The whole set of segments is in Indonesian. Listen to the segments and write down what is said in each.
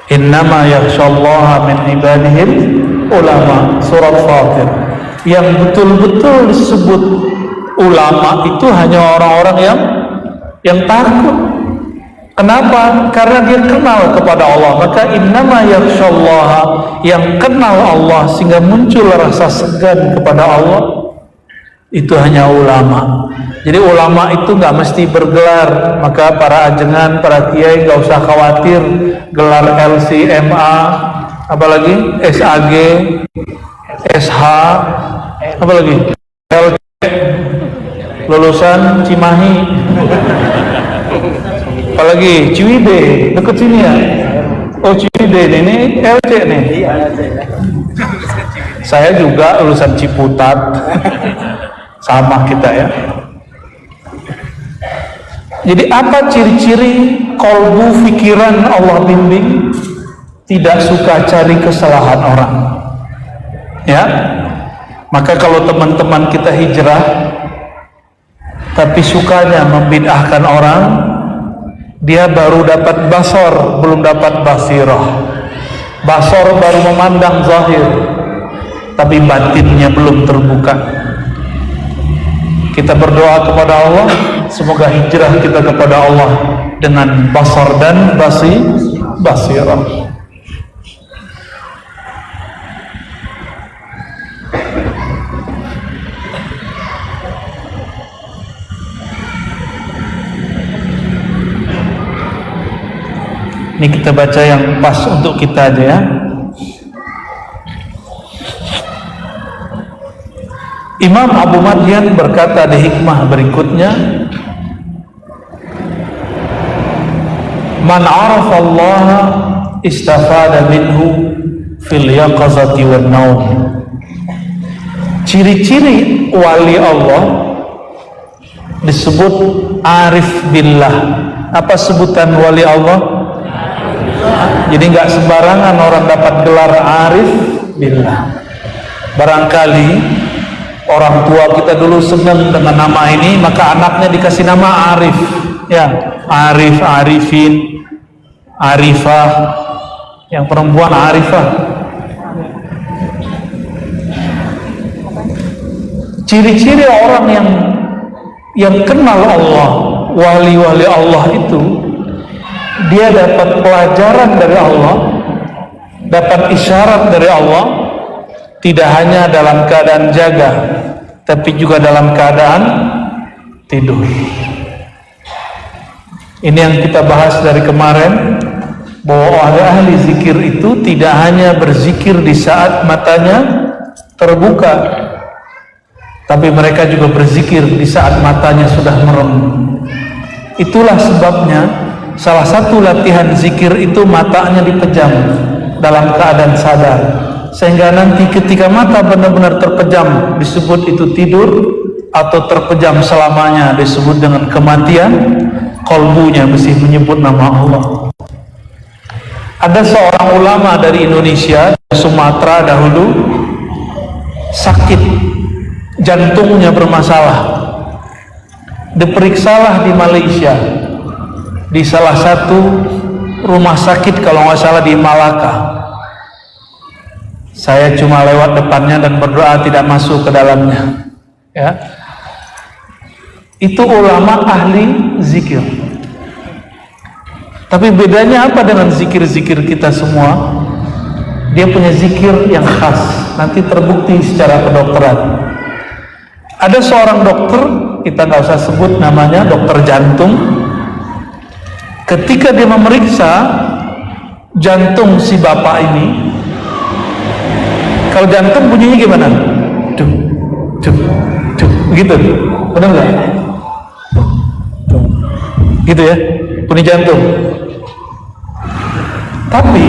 Innama yakhshallaha min ibadihil ulama, surat Fatir. Yang betul-betul disebut ulama itu hanya orang-orang yang takut. Kenapa? Karena dia kenal kepada Allah. Maka innama yakhshallaha, yang kenal Allah sehingga muncul rasa segan kepada Allah, itu hanya ulama. Jadi ulama itu nggak mesti bergelar. Maka para ajengan, para kiai nggak usah khawatir gelar LCMA, apalagi SAG, SH, apalagi LC, lulusan Cimahi, apalagi Ciwidey, deket sini ya. Oh Ciwidey ini LC nih. Saya juga lulusan Ciputat. Sama kita ya. Jadi apa ciri-ciri kolbu pikiran Allah bimbing? Tidak suka cari kesalahan orang. Ya. Maka kalau teman-teman kita hijrah tapi sukanya membid'ahkan orang, dia baru dapat basor, belum dapat basirah. Basor baru memandang zahir, tapi batinnya belum terbuka. Kita berdoa kepada Allah, semoga hijrah kita kepada Allah dengan basar dan basirah. Ini kita baca yang pas untuk kita aja ya. Imam Abu Madyan berkata di hikmah berikutnya, man arafa Allah istafada minhu fil yaqazati wan naum. Ciri-ciri wali Allah disebut arif billah. Apa sebutan wali Allah? Jadi nggak sembarangan orang dapat gelar arif billah. Barangkali orang tua kita dulu senang dengan nama ini, maka anaknya dikasih nama Arif, ya, Arif, Arifin, Arifah, yang perempuan Arifah. Ciri-ciri orang yang kenal Allah, wali-wali Allah itu, dia dapat pelajaran dari Allah, dapat isyarat dari Allah, tidak hanya dalam keadaan jaga, tapi juga dalam keadaan tidur. Ini yang kita bahas dari kemarin, bahwa ahli zikir itu tidak hanya berzikir di saat matanya terbuka, tapi mereka juga berzikir di saat matanya sudah merem. Itulah sebabnya salah satu latihan zikir itu matanya dipejam dalam keadaan sadar, sehingga nanti ketika mata benar-benar terpejam disebut itu tidur, atau terpejam selamanya disebut dengan kematian. Kolbunya mesti menyebut nama Allah. Ada seorang ulama dari Indonesia, Sumatera dahulu, sakit, jantungnya bermasalah, diperiksalah di Malaysia, di salah satu rumah sakit kalau nggak salah di Malaka. Saya cuma lewat depannya dan berdoa tidak masuk ke dalamnya. Ya, itu ulama ahli zikir. Tapi bedanya apa dengan zikir-zikir kita semua? Dia punya zikir yang khas, nanti terbukti secara kedokteran. Ada seorang dokter, kita nggak usah sebut namanya, dokter jantung. Ketika dia memeriksa jantung si bapak ini, kalau jantung bunyinya gimana? Duh, duh, duh, gitu, benar nggak? Gitu ya, bunyi jantung. Tapi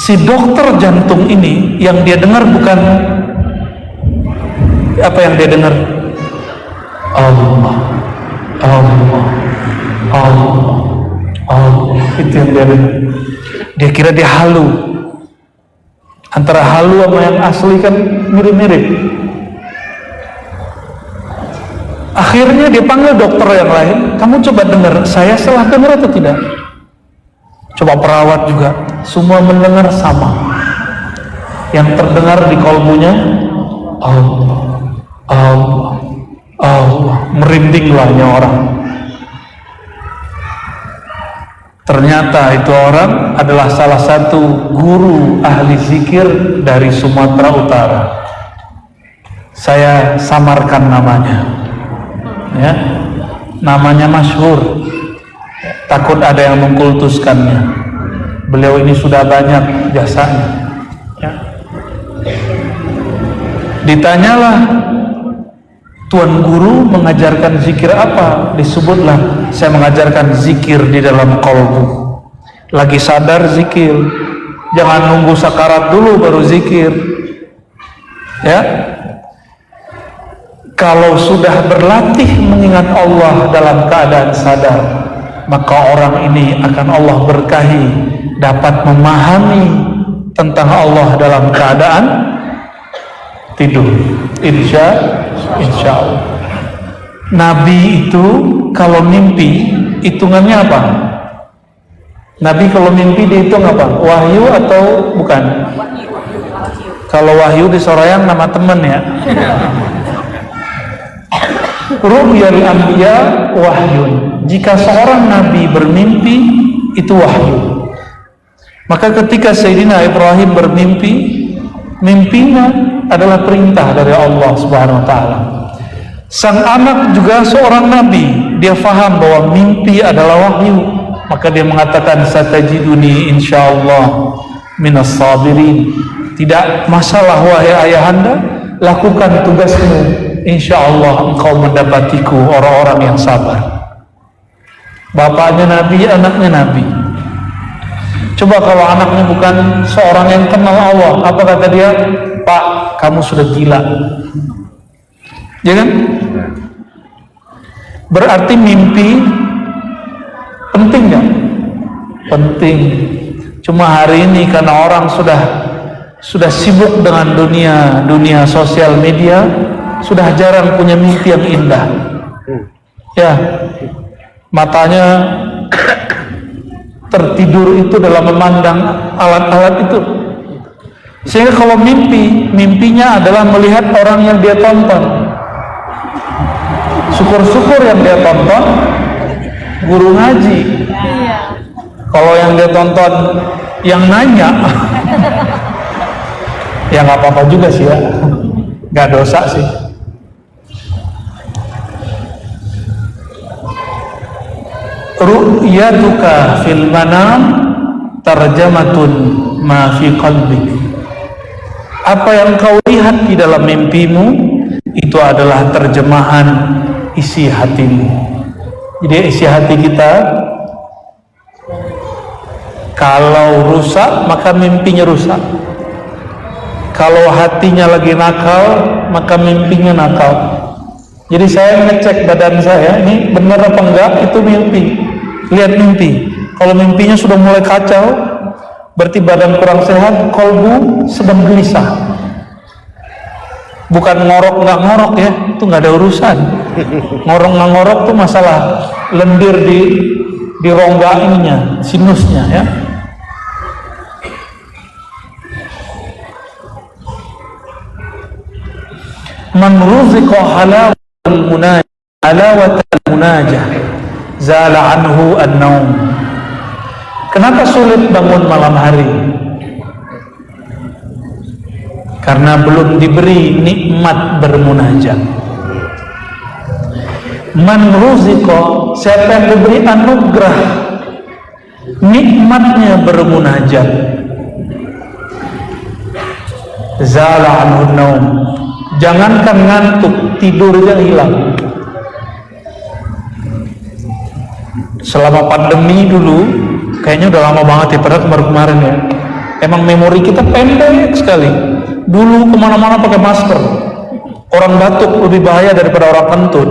si dokter jantung ini yang dia dengar bukan apa yang dia dengar, Allah, Allah, Allah, Allah, itu yang dia dengar. Dia kira dia halu. Antara halu sama yang asli kan mirip-mirip. Akhirnya dia panggil dokter yang lain, kamu coba dengar, saya salah dengar atau tidak? Coba perawat juga, semua mendengar sama. Yang terdengar di kalbunya Allah, Allah, Allah. Merindinglahnya orang. Ternyata itu orang adalah salah satu guru ahli zikir dari Sumatera Utara. Saya samarkan namanya, ya, namanya masyhur. Takut ada yang mengkultuskannya. Beliau ini sudah banyak jasanya, ya. Ditanyalah, Tuan Guru mengajarkan zikir apa? Disebutlah, saya mengajarkan zikir di dalam qalbu. Lagi sadar zikir, jangan nunggu sakarat dulu baru zikir, ya. Kalau sudah berlatih mengingat Allah dalam keadaan sadar, maka orang ini akan Allah berkahi, dapat memahami tentang Allah dalam keadaan tidur. Insya Allah. Nabi itu kalau mimpi hitungannya apa? Nabi kalau mimpi dihitung apa? Wahyu atau bukan? Kalau wahyu di Sorayang nama temen ya. Ru'yal anbiya wahyun. Jika seorang nabi bermimpi itu wahyu. Maka ketika Sayyidina Ibrahim bermimpi, mimpinya adalah perintah dari Allah Subhanahu wa taala. Sang anak juga seorang nabi, dia faham bahwa mimpi adalah wahyu, maka dia mengatakan satajiduni insyaallah minas sabirin. Tidak masalah wahai ayahanda, lakukan tugasmu, insyaallah engkau mendapatiku orang-orang yang sabar. Bapaknya nabi, anaknya nabi. Coba kalau anaknya bukan seorang yang kenal Allah, apa kata dia? Pak, kamu sudah gila. Ya kan? Berarti mimpi penting gak? Penting. Cuma hari ini karena orang sudah sibuk dengan dunia sosial media, sudah jarang punya mimpi yang indah. Ya, matanya tertidur itu dalam memandang alat-alat itu. Sehingga kalau mimpinya adalah melihat orang yang dia tonton. Syukur-syukur yang dia tonton guru ngaji. Kalau yang dia tonton yang nanya, ya nggak apa-apa juga sih ya, nggak dosa sih. Ru'yatuka fil manam tarjamatun ma fi qalbik. Apa yang kau lihat di dalam mimpimu itu adalah terjemahan isi hatimu. Jadi isi hati kita kalau rusak maka mimpinya rusak. Kalau hatinya lagi nakal maka mimpinya nakal. Jadi saya ngecek badan saya, ini benar apa enggak, itu mimpi. Lihat mimpi. Kalau mimpinya sudah mulai kacau, berarti badan kurang sehat, kolbu sedang gelisah. Bukan ngorok nggak ngorok ya, itu nggak ada urusan. Ngorok nggak ngorok itu masalah lendir di rongga ininya, sinusnya ya. Man ruziqa halawatal munajah zala anhu an-naum. Kenapa sulit bangun malam hari? Karena belum diberi nikmat bermunajat. Man ruziqa, siapa yang diberi anugerah nikmatnya bermunajat, zala anhu an-naum. Jangankan ngantuk, tidurnya hilang. Selama pandemi dulu, kayaknya udah lama banget ya, padahal kemarin ya. Emang memori kita pendek sekali. Dulu kemana-mana pakai masker. Orang batuk lebih bahaya daripada orang kentut.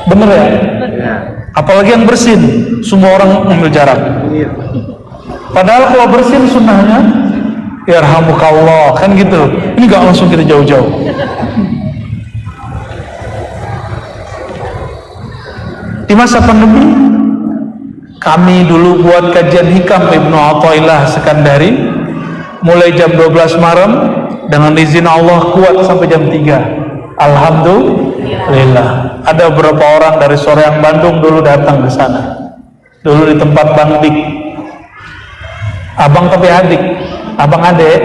Bener ya? Apalagi yang bersin, semua orang mengambil jarak. Padahal kalau bersin sunnahnya yarhamukallah, kan gitu. Ini gak langsung kita jauh-jauh. Di masa pandemi Kami dulu buat kajian hikam Ibnu Athaillah Sekandari, mulai jam 12 malam, dengan izin Allah kuat sampai jam 3. Alhamdulillah. Ada beberapa orang dari Soreang Bandung dulu datang ke sana. Dulu di tempat Bang Dik. Abang tapi adik, abang adek.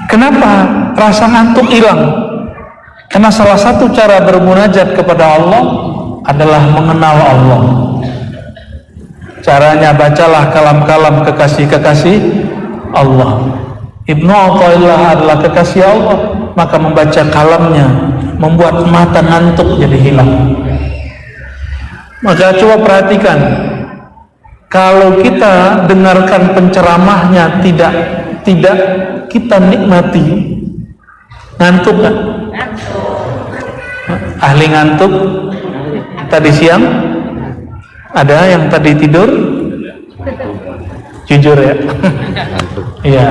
Kenapa? Rasa ngantuk hilang. Karena salah satu cara bermunajat kepada Allah adalah mengenal Allah. Caranya bacalah kalam-kalam kekasih-kekasih Allah. Ibnu Athaillah adalah kekasih Allah, maka membaca kalamnya membuat mata ngantuk jadi hilang. Maka coba perhatikan, kalau kita dengarkan penceramahnya tidak kita nikmati, ngantuk kan? Ahli ngantuk tadi siang? Ada yang tadi tidur? Jujur ya? Iya.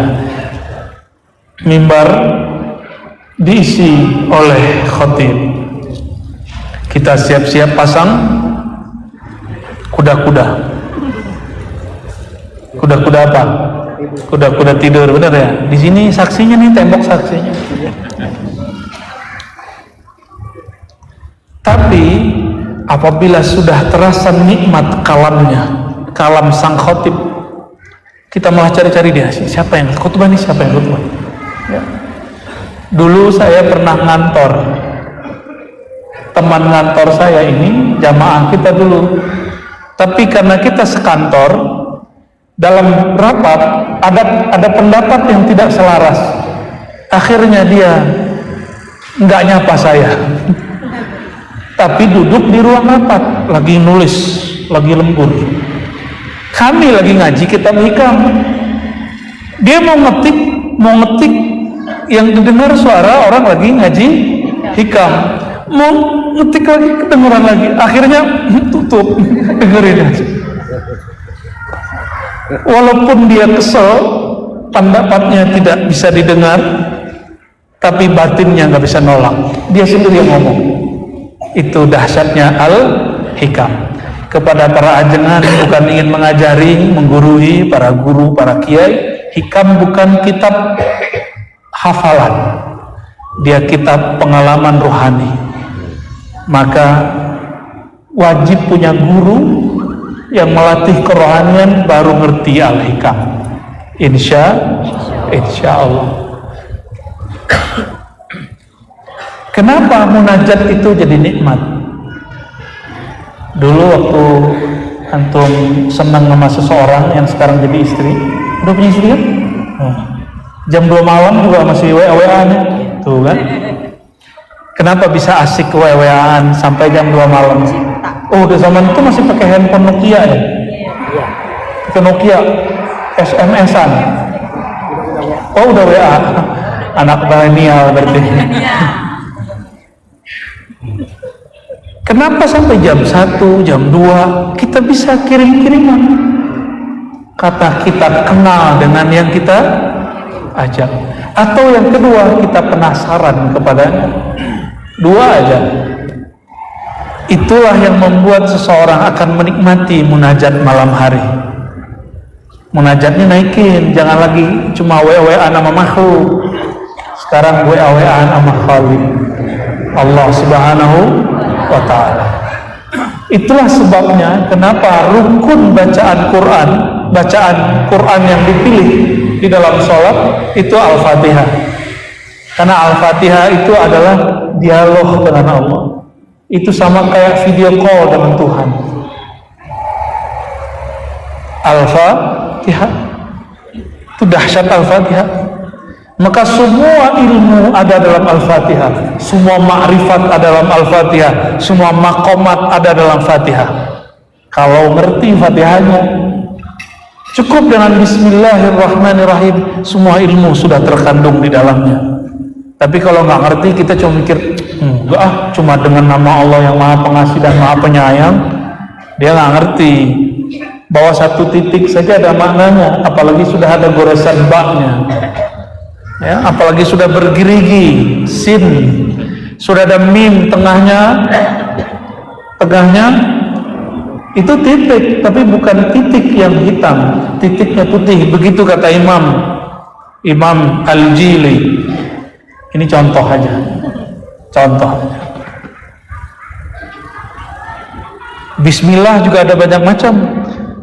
Mimbar diisi oleh khatib. Kita siap-siap pasang kuda-kuda. Kuda-kuda apa? Kuda-kuda tidur, benar ya? Di sini saksinya nih, tembok saksinya. Tapi apabila sudah terasa nikmat kalamnya, kalam sang khotib, kita malah cari-cari dia, siapa yang khutbah nih, siapa yang khutbah ya. Dulu saya pernah ngantor, teman ngantor saya ini jamaah kita dulu, tapi karena kita sekantor, dalam rapat ada pendapat yang tidak selaras, akhirnya dia nggak nyapa saya. Tapi duduk di ruang rapat, lagi nulis, lagi lembur. Kami lagi ngaji kitab hikam. Dia mau ngetik, yang didengar suara orang lagi ngaji hikam. Mau ngetik lagi, kedengeran lagi. Akhirnya tutup, dengerin aja. Walaupun dia kesel, pendapatnya tidak bisa didengar, tapi batinnya nggak bisa nolak. Dia sendiri yang ngomong. Itu dahsyatnya al-hikam. Kepada para ajengan bukan ingin mengajari, menggurui para guru, para kiai. Hikam bukan kitab hafalan, dia kitab pengalaman rohani. Maka wajib punya guru yang melatih kerohanian, baru ngerti al-hikam. Insya Allah. Kenapa munajat itu jadi nikmat? Dulu waktu antum senang sama seseorang yang sekarang jadi istri, udah punya istri kan? Jam 2 malam juga masih WA-WA-an ya? Tuh kan? Kenapa bisa asik WA-WA-an sampai jam 2 malam? Oh, udah zaman itu masih pakai handphone Nokia ya? Pakai Nokia, SMS-an. Oh, udah WA. Anak milenial berarti. Kenapa sampai jam 1, jam 2 kita bisa kirim-kiriman? Kata kita kenal dengan yang kita ajak. Atau yang kedua, kita penasaran kepadanya. Dua aja. Itulah yang membuat seseorang akan menikmati munajat malam hari. Munajatnya naikin, jangan lagi cuma WA-WA nama makhluk. Sekarang WA-WA nama Khalik, Allah Subhanahu wa ta'ala. Itulah sebabnya kenapa rukun bacaan Quran yang dipilih di dalam sholat itu Al-Fatihah. Karena Al-Fatihah itu adalah dialog dengan Allah. Itu sama kayak video call dengan Tuhan. Al-Fatihah itu dahsyat Al-Fatihah. Maka semua ilmu ada dalam Al-Fatihah, semua ma'rifat ada dalam Al-Fatihah, semua maqamat ada dalam Fatihah. Kalau ngerti Fatihahnya, cukup dengan Bismillahirrahmanirrahim, semua ilmu sudah terkandung di dalamnya. Tapi kalau nggak ngerti, kita cuma mikir, enggak, cuma dengan nama Allah yang Maha Pengasih dan Maha Penyayang. Dia nggak ngerti bahwa satu titik saja ada maknanya, apalagi sudah ada goresan baknya. Ya, apalagi sudah bergerigi sin, sudah ada mim tengahnya Itu titik, tapi bukan titik yang hitam, titiknya putih. Begitu kata Imam Al-Jili. Ini contoh aja. Bismillah juga ada banyak macam.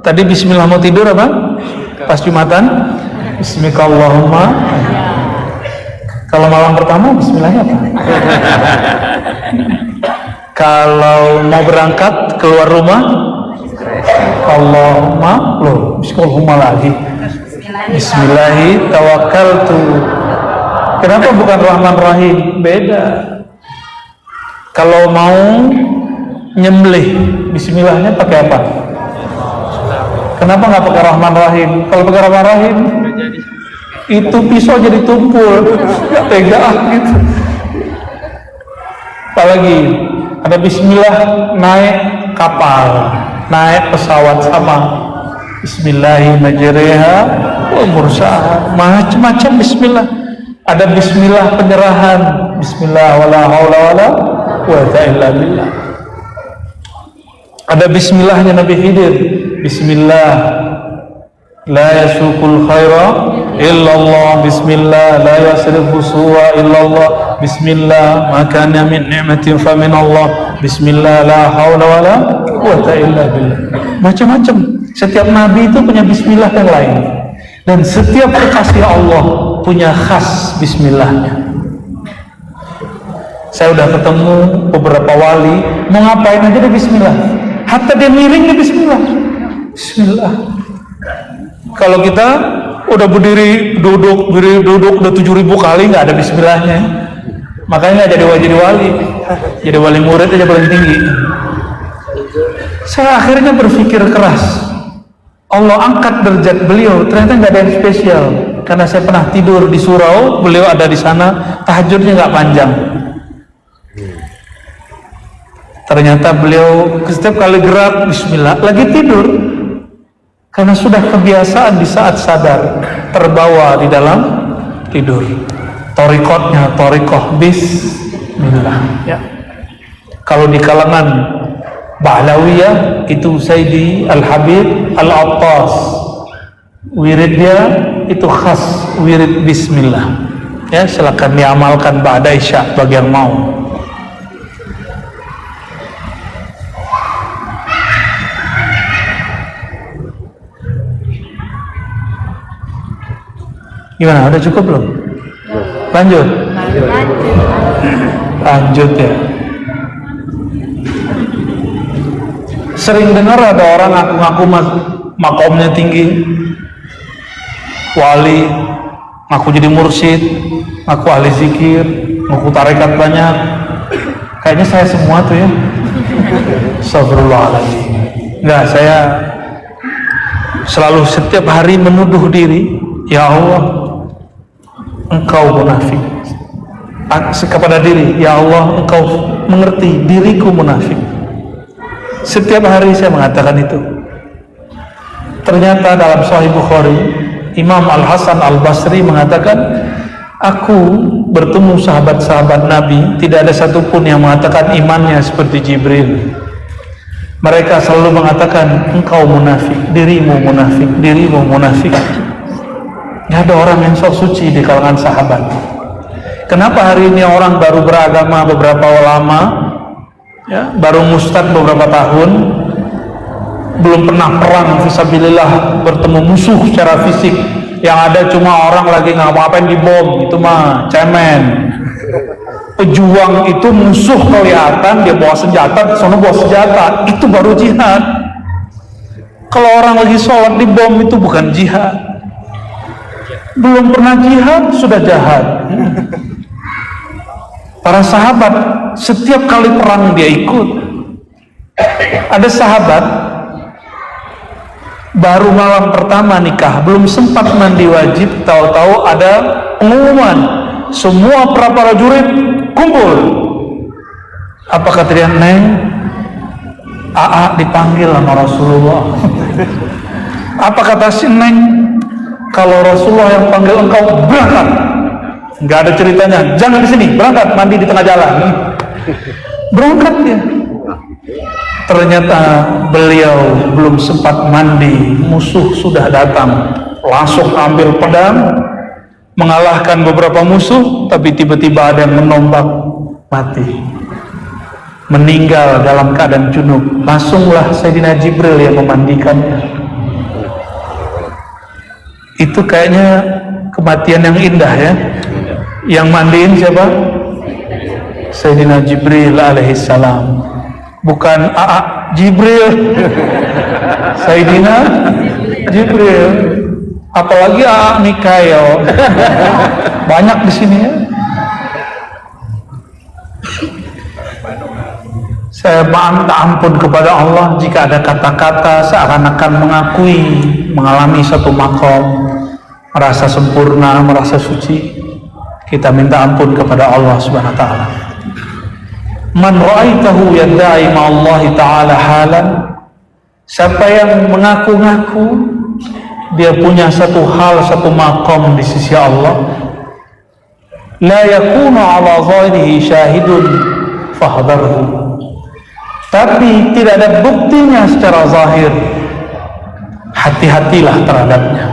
Tadi Bismillah mau tidur apa? Pas Jumatan, Bismillahirrahmanirrahim. Kalau malam pertama Bismillahnya apa? Kalau mau berangkat keluar rumah, Allahumma, Bismillahirrahmanirrahim lagi. Bismillahi tawakkaltu. Kenapa bukan Rahman Rahim? Beda. Kalau mau nyembelih, Bismillahnya pakai apa? Kenapa nggak pakai Rahman Rahim? Kalau pakai Rahman Rahim, itu pisau jadi tumpul, nggak tega gitu. Apalagi ada Bismillah naik kapal, naik pesawat sama. Bismillahirrahmanirrahim, mursaha, macam-macam Bismillah. Ada Bismillah penyerahan, Bismillah wala haula wala quwwata illa billah. Ada Bismillahnya Nabi Khidir, Bismillah la yasukul khaira illallah, Bismillah la yasrifu su'a illallah, Bismillah makana min ni'matin fa min Allah, Bismillah la haula wala quwwata illa billah. Macam-macam. Setiap nabi itu punya Bismillah yang lain, dan setiap kekasih Allah punya khas Bismillahnya. Saya udah ketemu beberapa wali, mau ngapain aja dia Bismillah, hatta dia miring dia Bismillah. Bismillah. Kalau kita udah berdiri duduk udah 7.000 kali nggak ada Bismillahnya, makanya nggak jadi wali, jadi wali murid aja paling tinggi. Saya akhirnya berpikir keras, Allah angkat derajat beliau, ternyata nggak ada yang spesial. Karena saya pernah tidur di surau, beliau ada di sana, tahajudnya nggak panjang. Ternyata beliau setiap kali gerak Bismillah, lagi tidur, karena sudah kebiasaan di saat sadar, terbawa di dalam tidur. Torikotnya, torikoh Bismillah. Ya. Kalau di kalangan Ba'lawiyah itu Sayyidi Al-Habib Al-Attas, wirid dia itu khas wirid Bismillah. Ya, silakan diamalkan ba'da isya bagi yang mau. Gimana? Udah cukup belum? Lanjut. Lanjut ya. Sering dengar ada orang ngaku-ngaku makomnya tinggi, wali, ngaku jadi mursyid, ngaku ahli zikir, ngaku tarekat banyak. Kayaknya saya semua tuh ya. Astagfirullahaladzim. Enggak, saya selalu setiap hari menuduh diri, ya Allah, Engkau munafik. Kepada diri, ya Allah, Engkau mengerti diriku munafik. Setiap hari saya mengatakan itu. Ternyata dalam Sahih Bukhari, Imam Al-Hasan Al-Basri mengatakan, aku bertemu sahabat-sahabat Nabi, tidak ada satupun yang mengatakan imannya seperti Jibril. Mereka selalu mengatakan, engkau munafik, dirimu munafik, dirimu munafik. Tidak ada orang yang sok suci di kalangan sahabat. Kenapa hari ini orang baru beragama beberapa lama, ya, baru mustad beberapa tahun, belum pernah perang fisabilillah, bertemu musuh secara fisik, yang ada cuma orang lagi ngapain di bom, itu mah cemen. Pejuang itu musuh kelihatan, dia bawa senjata, sono bawa senjata, itu baru jihad. Kalau orang lagi sholat di bom, itu bukan jihad. Belum pernah jihad sudah jahat. Para sahabat setiap kali perang dia ikut. Ada sahabat baru malam pertama nikah, belum sempat mandi wajib, tahu-tahu ada pengumuman, semua para prajurit kumpul. Apa kata dia? Neng, AA dipanggil sama Rasulullah. Apa kata si Neng? Kalau Rasulullah yang panggil engkau, berangkat. Nggak ada ceritanya, jangan di sini, berangkat, mandi di tengah jalan. Berangkat dia. Ternyata beliau belum sempat mandi, musuh sudah datang, langsung ambil pedang, mengalahkan beberapa musuh, tapi tiba-tiba ada yang menombak, mati, meninggal dalam keadaan junub. Langsunglah Sayyidina Jibril yang memandikannya. Itu kayaknya kematian yang indah ya. Yang mandiin siapa? Sayyidina Jibril alaihissalam, bukan AA Jibril. Sayyidina Jibril. Apalagi AA Mikael. Banyak di sini ya. Saya minta ampun kepada Allah jika ada kata-kata seakan-akan mengakui mengalami satu makom, merasa sempurna, merasa suci. Kita minta ampun kepada Allah Subhanahu wa taala. Man ra'aitahu yadda'i ma'allahi ta'ala halan, siapa yang mengaku-ngaku dia punya satu hal, satu makom di sisi Allah, la yakunu ala zahirihi syahidun fahdharhu, tapi tidak ada buktinya secara zahir, hati-hatilah terhadapnya.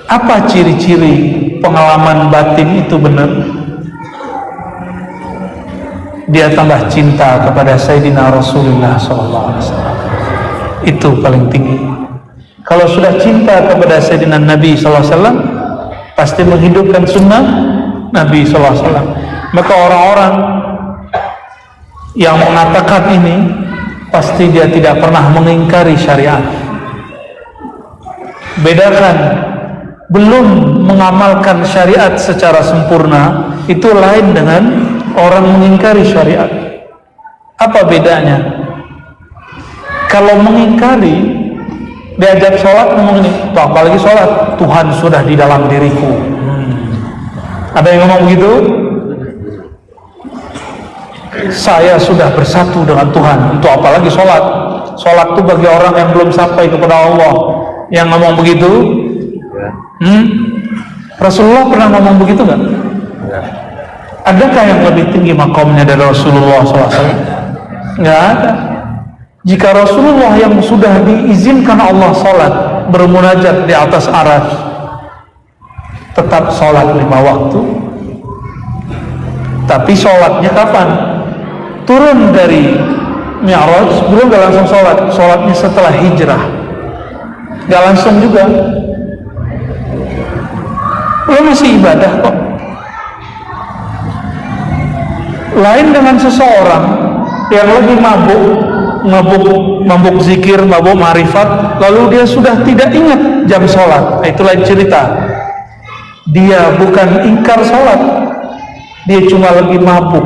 Apa ciri-ciri pengalaman batin itu benar? Dia tambah cinta kepada Sayyidina Rasulullah SAW. Itu paling tinggi. Kalau sudah cinta kepada Sayyidina Nabi SAW, pasti menghidupkan sunnah Nabi SAW. Maka orang-orang yang mengatakan ini, pasti dia tidak pernah mengingkari syariat. Bedakan, belum mengamalkan syariat secara sempurna, itu lain dengan orang mengingkari syariat. Apa bedanya? Kalau mengingkari, diajak sholat ngomong ini, apalagi sholat, Tuhan sudah di dalam diriku. Ada yang ngomong begitu? Saya sudah bersatu dengan Tuhan. Itu apalagi sholat. Sholat itu bagi orang yang belum sampai kepada Allah. Yang ngomong begitu, Rasulullah pernah ngomong begitu nggak? Adakah yang lebih tinggi makomnya dari Rasulullah SAW? Nggak ada. Jika Rasulullah yang sudah diizinkan Allah sholat, bermunajat di atas arsy, tetap sholat 5 waktu. Tapi sholatnya kapan? Turun dari Mi'raj, belum gak langsung sholat. Sholatnya setelah hijrah, gak langsung juga. Belum, masih ibadah kok. Lain dengan seseorang yang lagi mabuk zikir, mabuk ma'rifat, lalu dia sudah tidak ingat jam sholat. Nah, itu lain cerita. Dia bukan ingkar sholat, dia cuma lagi mabuk.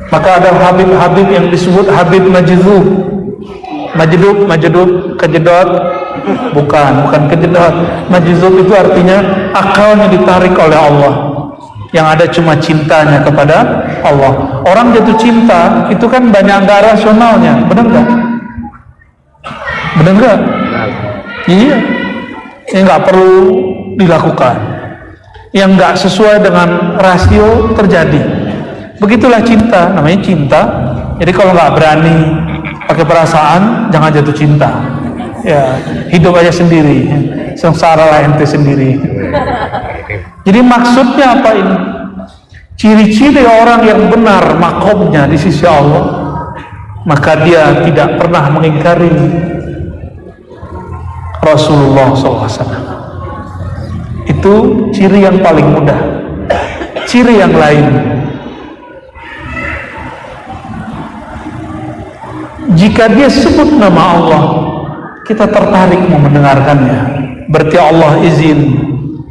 Maka ada Habib-Habib yang disebut Habib Majdub, kejedot, bukan kejedot. Majdub itu artinya akalnya ditarik oleh Allah, yang ada cuma cintanya kepada Allah. Orang jatuh cinta itu kan banyak nggak rasionalnya, benar nggak? Benar nggak? Iya, yang nggak perlu dilakukan, yang nggak sesuai dengan rasio terjadi. Begitulah cinta, namanya cinta. Jadi kalau nggak berani pakai perasaan, jangan jatuh cinta. Ya, hidup aja sendiri, sengsara lah ente sendiri. Jadi maksudnya apa ini? Ciri-ciri orang yang benar makomnya di sisi Allah, maka dia tidak pernah mengingkari Rasulullah SAW. Itu ciri yang paling mudah. Ciri yang lain, jika dia sebut nama Allah, kita tertarik mau mendengarkannya. Berarti Allah izin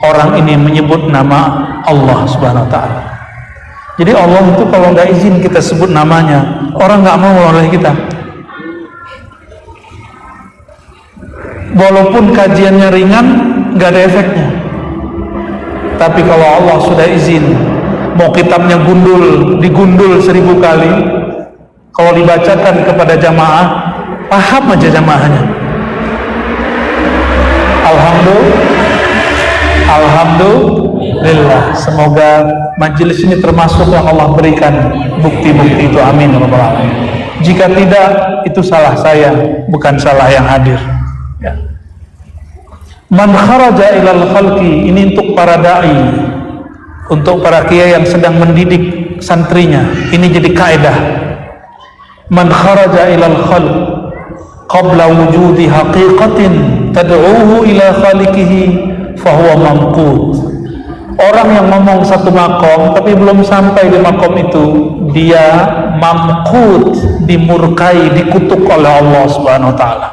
orang ini menyebut nama Allah Subhanahu wa ta'ala. Jadi Allah itu kalau nggak izin kita sebut namanya, orang nggak mau oleh kita. Walaupun kajiannya ringan, nggak ada efeknya. Tapi kalau Allah sudah izin, mau kitabnya digundul 1000 kali, kalau dibacakan kepada jamaah, paham aja jamaahnya. Alhamdulillah. Semoga majelis ini termasuk yang Allah berikan bukti-bukti itu. Amin ya rabbal alamin. Jika tidak, itu salah saya, bukan salah yang hadir. Ya. Man kharaja ilal khalqi, ini untuk para da'i, untuk para kiai yang sedang mendidik santrinya. Ini jadi kaidah. Man kharaja ilal khalq qabla wujudi haqiqatin tad'uhu ila khaliqihi fahuwa mamqut. Orang yang ngomong satu makom tapi belum sampai di makom itu, dia mamqut, dimurkai, dikutuk oleh Allah Subhanahu wa taala.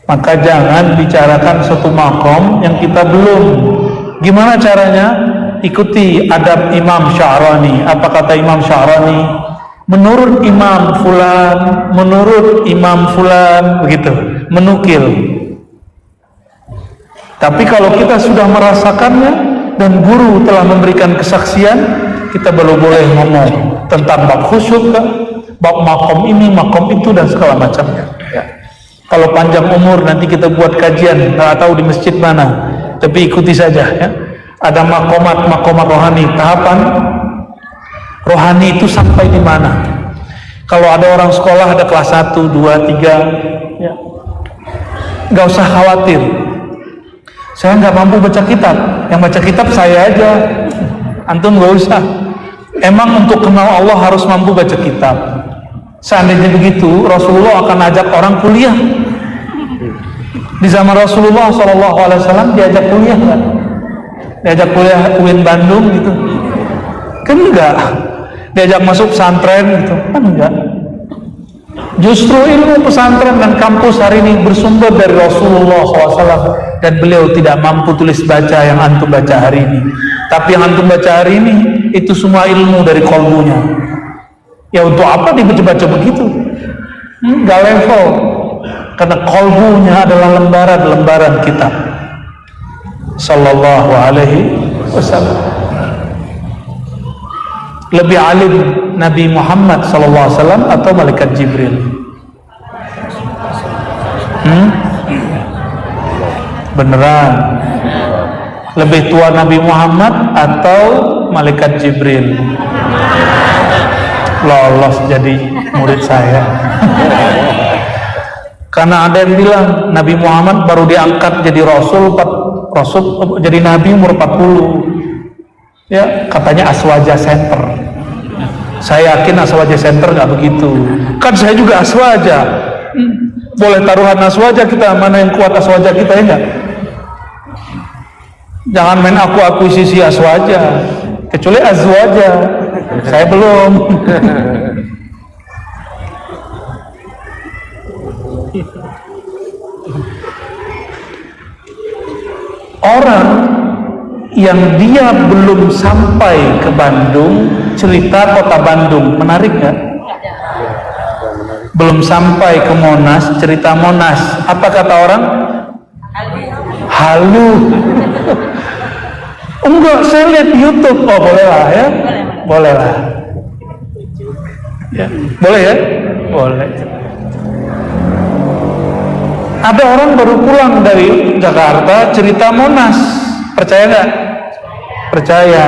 Maka jangan bicarakan satu makom yang kita belum. Gimana caranya? Ikuti adab Imam Sya'rani. Apa kata Imam Sya'rani? Menurut Imam Fulan, menurut Imam Fulan, begitu, menukil. Tapi kalau kita sudah merasakannya dan guru telah memberikan kesaksian, kita baru boleh ngomong tentang bab khusyuk, bab makom ini, makom itu, dan segala macamnya. Ya. Kalau panjang umur nanti kita buat kajian, nggak tahu di masjid mana, tapi ikuti saja. Ya. Ada makomat rohani, tahapan rohani itu sampai di mana? Kalau ada orang sekolah ada kelas 1, 2, 3, ya, nggak usah khawatir. Saya nggak mampu baca kitab, yang baca kitab saya aja, antum nggak usah. Emang untuk kenal Allah harus mampu baca kitab. Seandainya begitu, Rasulullah akan ajak orang kuliah. Di zaman Rasulullah SAW diajak kuliah nggak? Diajak kuliah UIN Bandung gitu? Kan enggak. Diajak masuk pesantren gitu? Kan enggak. Justru ilmu pesantren dan kampus hari ini bersumber dari Rasulullah SAW, dan beliau tidak mampu tulis baca yang antum baca hari ini. Tapi yang antum baca hari ini itu semua ilmu dari qalbunya. Ya untuk apa dibaca-baca begitu? Nggak level. Karena qalbunya adalah lembaran-lembaran kitab. Sallallahu alaihi wasallam. Lebih alim Nabi Muhammad sallallahu alaihi wasallam atau malaikat Jibril? Beneran? Lebih tua Nabi Muhammad atau malaikat Jibril? Lolos jadi murid saya. Karena ada yang bilang Nabi Muhammad baru diangkat jadi Rasul jadi Nabi umur 40. Ya, katanya Aswaja Center. Saya yakin Aswaja Center nggak begitu. Kan saya juga Aswaja. Boleh taruhan Aswaja kita, mana yang kuat Aswaja kita, ya enggak? Jangan main aku akuisisi Aswaja, kecuali Azwaja. Saya belum. Orang yang dia belum sampai ke Bandung, cerita kota Bandung, menarik nggak? Belum sampai ke Monas, cerita Monas, apa kata orang? Halu. Enggak, saya lihat di YouTube. Oh boleh lah ya, boleh lah. Ya, boleh ya, boleh. Ada orang baru pulang dari Jakarta cerita Monas, percaya nggak? Percaya.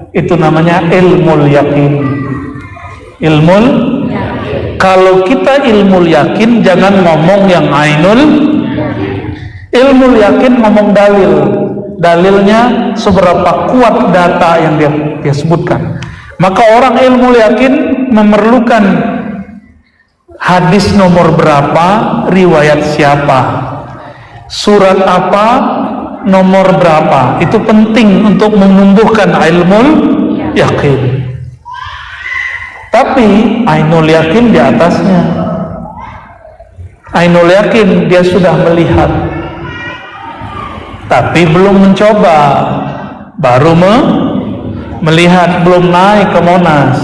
Itu namanya ilmul yakin. Ilmul. Kalau kita ilmul yakin, jangan ngomong yang ainul. Ilmul yakin ngomong dalil. Dalilnya seberapa kuat data yang dia sebutkan. Maka orang ilmul yakin memerlukan hadis nomor berapa, riwayat siapa, surat apa, nomor berapa. Itu penting untuk menumbuhkan ilmul yakin. Tapi ainul yakin di atasnya. Ainul yakin dia sudah melihat, tapi belum mencoba, baru melihat, belum naik ke Monas.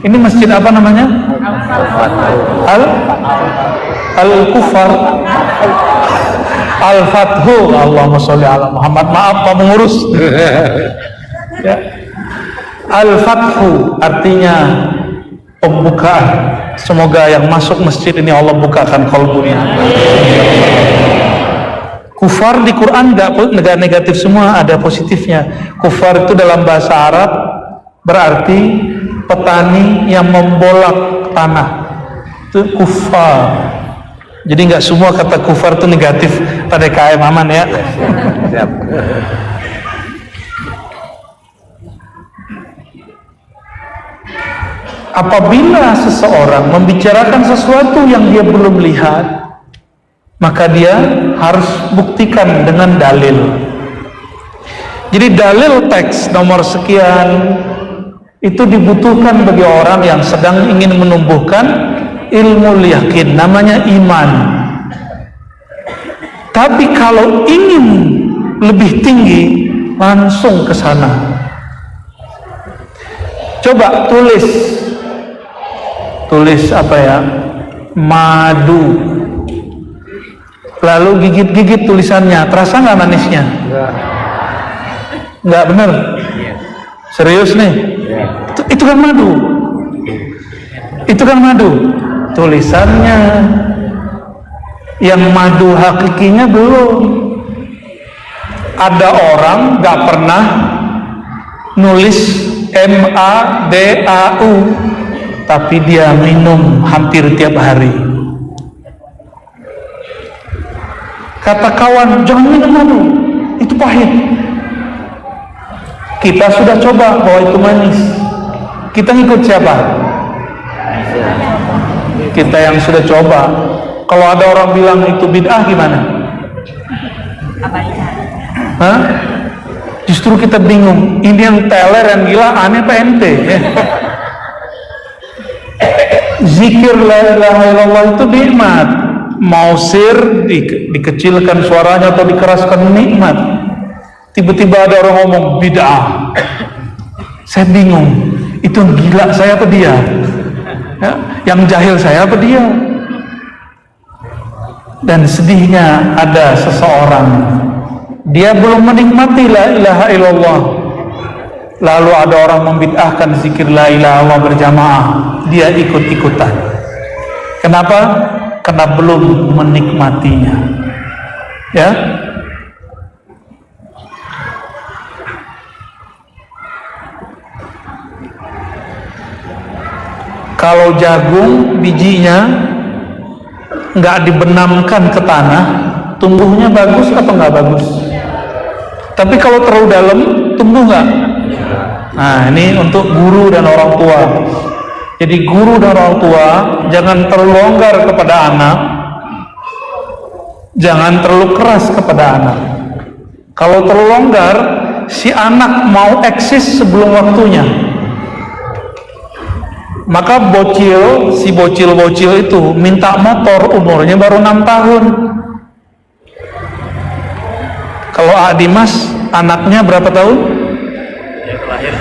Ini masjid apa namanya? Al-Kufar, Al-Fathu. Allahumma sholli ala Muhammad. Maaf Pak Pengurus. Ya. Al-Fathu artinya pembukaan. Semoga yang masuk masjid ini Allah bukakan qalbunya. Kufar di Quran nggak negatif semua, ada positifnya. Kufar itu dalam bahasa Arab berarti petani yang membolak tanah. Itu kufar. Jadi nggak semua kata kufar itu negatif pada KM, aman ya. Siap. Apabila seseorang membicarakan sesuatu yang dia belum lihat, maka dia harus buktikan dengan dalil. Jadi dalil teks nomor sekian itu dibutuhkan bagi orang yang sedang ingin menumbuhkan ilmu yakin, namanya iman. Tapi kalau ingin lebih tinggi, langsung ke sana. Coba tulis apa ya, madu, lalu gigit-gigit tulisannya, terasa nggak manisnya? Nggak bener? Serius nih? Itu kan madu. Itu kan madu. Tulisannya, yang madu hakikinya belum. Ada orang nggak pernah nulis MADAU, tapi dia minum hampir tiap hari. Kata kawan, jangan minum madu, itu pahit. Kita sudah coba bahwa itu manis. Kita ngikut siapa? Kita yang sudah coba. Kalau ada orang bilang itu bid'ah, gimana? Hah? Justru kita bingung. Ini yang teler, yang gila, aneh apa ente? Zikir la ilaha illallah itu nikmat. Mau sir dikecilkan suaranya atau dikeraskan, nikmat. Tiba-tiba ada orang ngomong bid'ah, saya bingung, itu gila saya apa dia? Ya, yang jahil saya apa dia? Dan sedihnya ada seseorang, dia belum menikmati la ilaha illallah, lalu ada orang membid'ahkan zikir la ilaha illallah berjamaah, dia ikut-ikutan. Kenapa? Karena belum menikmatinya. Ya. Kalau jagung bijinya nggak dibenamkan ke tanah, tumbuhnya bagus apa nggak bagus? Tapi kalau terlalu dalam, tumbuh nggak? Nah, ini untuk guru dan orang tua. Jadi guru dan orang tua jangan terlalu longgar kepada anak, jangan terlalu keras kepada anak. Kalau terlalu longgar, si anak mau eksis sebelum waktunya. Maka si bocil itu minta motor, umurnya baru 6 tahun. Kalau Dimas anaknya berapa tahun? Yang terakhir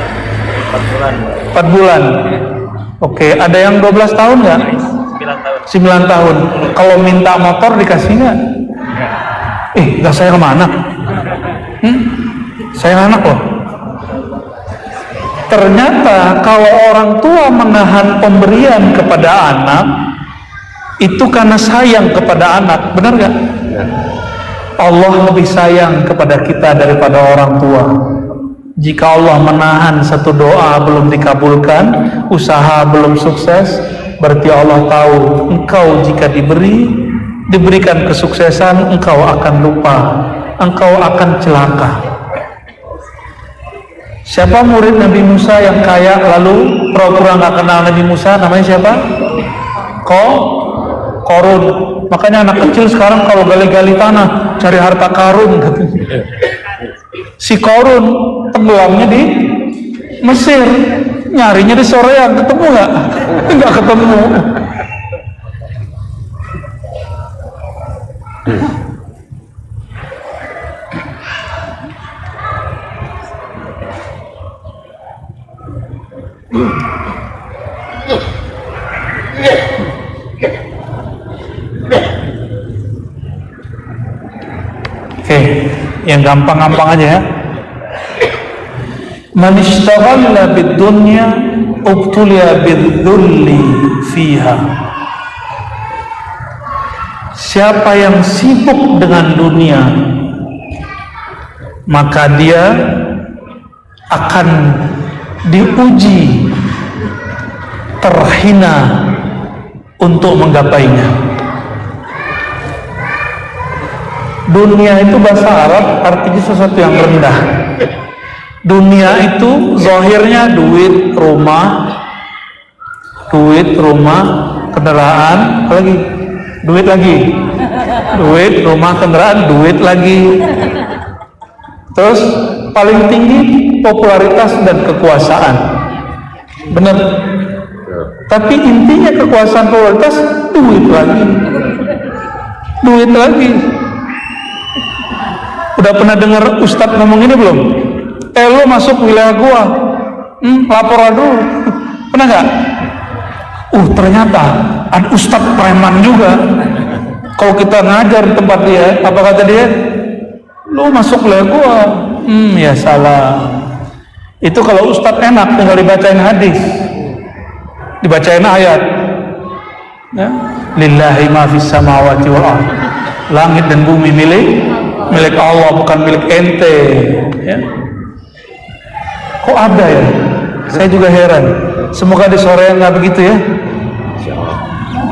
4 bulan. 4 bulan. Oke, ada yang 12 tahun nggak? 9 tahun. Kalau minta motor dikasih nggak? Nggak, saya kemana? Saya anak loh. Ternyata kalau orang tua menahan pemberian kepada anak, itu karena sayang kepada anak, benar gak? Allah lebih sayang kepada kita daripada orang tua. Jika Allah menahan satu doa belum dikabulkan, usaha belum sukses, berarti Allah tahu engkau jika diberikan kesuksesan, engkau akan lupa, engkau akan celaka. Siapa murid Nabi Musa yang kaya lalu pura-pura nggak kenal Nabi Musa? Namanya siapa? Korun. Makanya anak kecil sekarang kalau gali-gali tanah cari harta karun katanya. Si Korun tenggelamnya di Mesir, nyarinya di Soreang, ketemu nggak? Nggak ketemu. Oke, yang gampang-gampang aja ya. Man ishtaghala bid-dunya ubtuliya bidh-dhulli fiha. Siapa yang sibuk dengan dunia, maka dia akan diuji, terhina untuk menggapainya. Dunia itu bahasa Arab artinya sesuatu yang rendah. Dunia itu zahirnya duit, rumah, kendaraan, apa lagi? Duit, rumah, kendaraan, duit lagi. Terus paling tinggi popularitas dan kekuasaan. Benar. Tapi intinya kekuasaan, popularitas, duit lagi. Udah pernah dengar Ustadz ngomong ini belum? Lo masuk wilayah gua, laporan dulu. Pernah nggak? Ternyata ada Ustadz preman juga. Kalau kita ngajar di tempat dia, apa kata dia? Lo masuk wilayah gua. Ya salah. Itu kalau Ustadz enak tinggal dibacain hadis, dibacain ayat. Ya. Lillahi ma fis samawati wal ardh. Langit dan bumi milik Allah, bukan milik ente. Ya. Kok ada ya? Saya juga heran. Semoga di sore nggak begitu ya.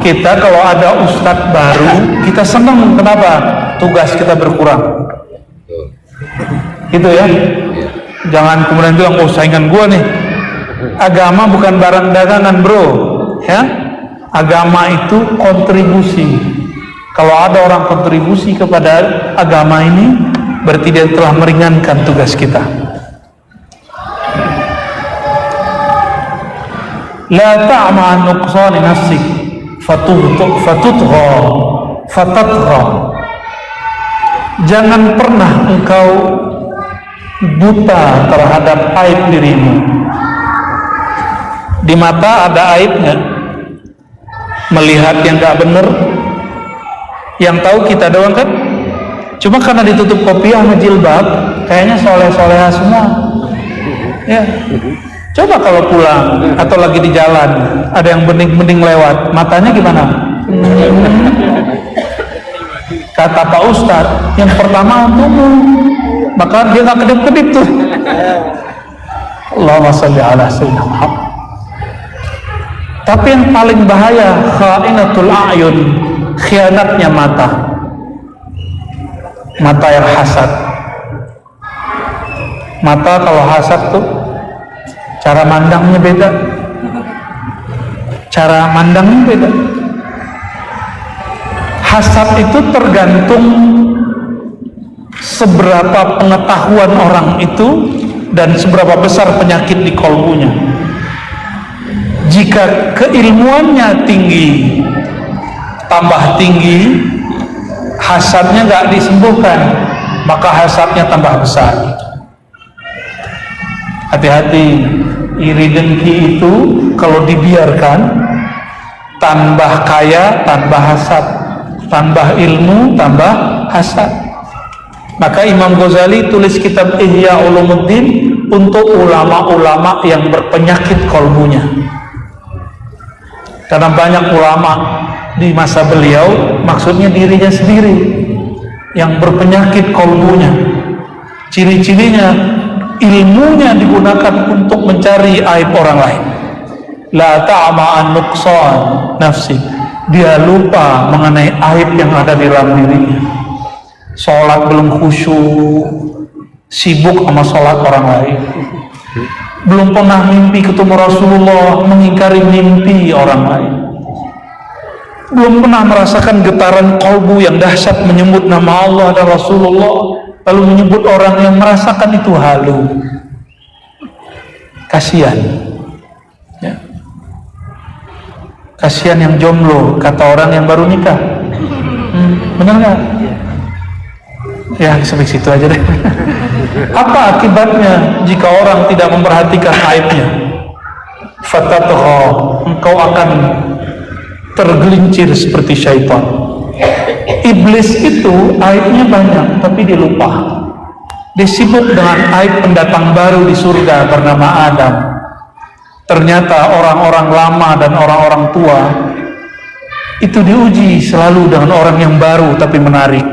Kita kalau ada ustadz baru, kita senang. Kenapa? Tugas kita berkurang. Gitu ya. Jangan kemudian bilang, saingan gua nih. Agama bukan barang dagangan, bro. Ya. Agama itu kontribusi. Kalau ada orang kontribusi kepada agama ini, berarti dia telah meringankan tugas kita. La ta'ma nuqsani nafsik fatutgha. Jangan pernah engkau buta terhadap aib dirimu. Di mata ada aibnya, melihat yang gak benar, yang tahu kita doang kan. Cuma karena ditutup kopiah sama jilbab, kayaknya soleh-soleha semua ya. Coba kalau pulang atau lagi di jalan ada yang bening-bening lewat, matanya gimana? Kata Pak Ustadz, yang pertama untukmu, maka dia gak kedip-kedip tuh. Allahumma sholli ala sayyidina Muhammad. Tapi yang paling bahaya, kha'inatul a'yun, khianatnya mata yang hasad. Mata kalau hasad tuh cara mandangnya beda. Hasad itu tergantung seberapa pengetahuan orang itu dan seberapa besar penyakit di kolbunya. Jika keilmuannya tinggi, tambah tinggi, hasadnya nggak disembuhkan, maka hasadnya tambah besar. Hati-hati, iri dengki itu kalau dibiarkan, tambah kaya, tambah hasad, tambah ilmu, tambah hasad. Maka Imam Ghazali tulis kitab Ihya Ulumuddin untuk ulama-ulama yang berpenyakit kolbunya. Karena banyak ulama di masa beliau, maksudnya dirinya sendiri yang berpenyakit kolbunya. Ciri-cirinya, ilmunya digunakan untuk mencari aib orang lain. La ta'ma'an nuqsan nafsi. Dia lupa mengenai aib yang ada di dalam dirinya. Sholat belum khusyuk, sibuk sama sholat orang lain. Belum pernah mimpi ketemu Rasulullah, mengingkari mimpi orang lain. Belum pernah merasakan getaran kolbu yang dahsyat menyebut nama Allah dan Rasulullah, lalu menyebut orang yang merasakan itu halu. Kasihan ya. Kasihan yang jomblo, kata orang yang baru nikah. Benar nggak? Ya sampai situ aja deh. Apa akibatnya jika orang tidak memperhatikan aibnya? Fatatgha, engkau akan tergelincir seperti syaitan. Iblis itu aibnya banyak, tapi dia lupa. Dia sibuk dengan aib pendatang baru di surga bernama Adam. Ternyata orang-orang lama dan orang-orang tua itu diuji selalu dengan orang yang baru tapi menarik.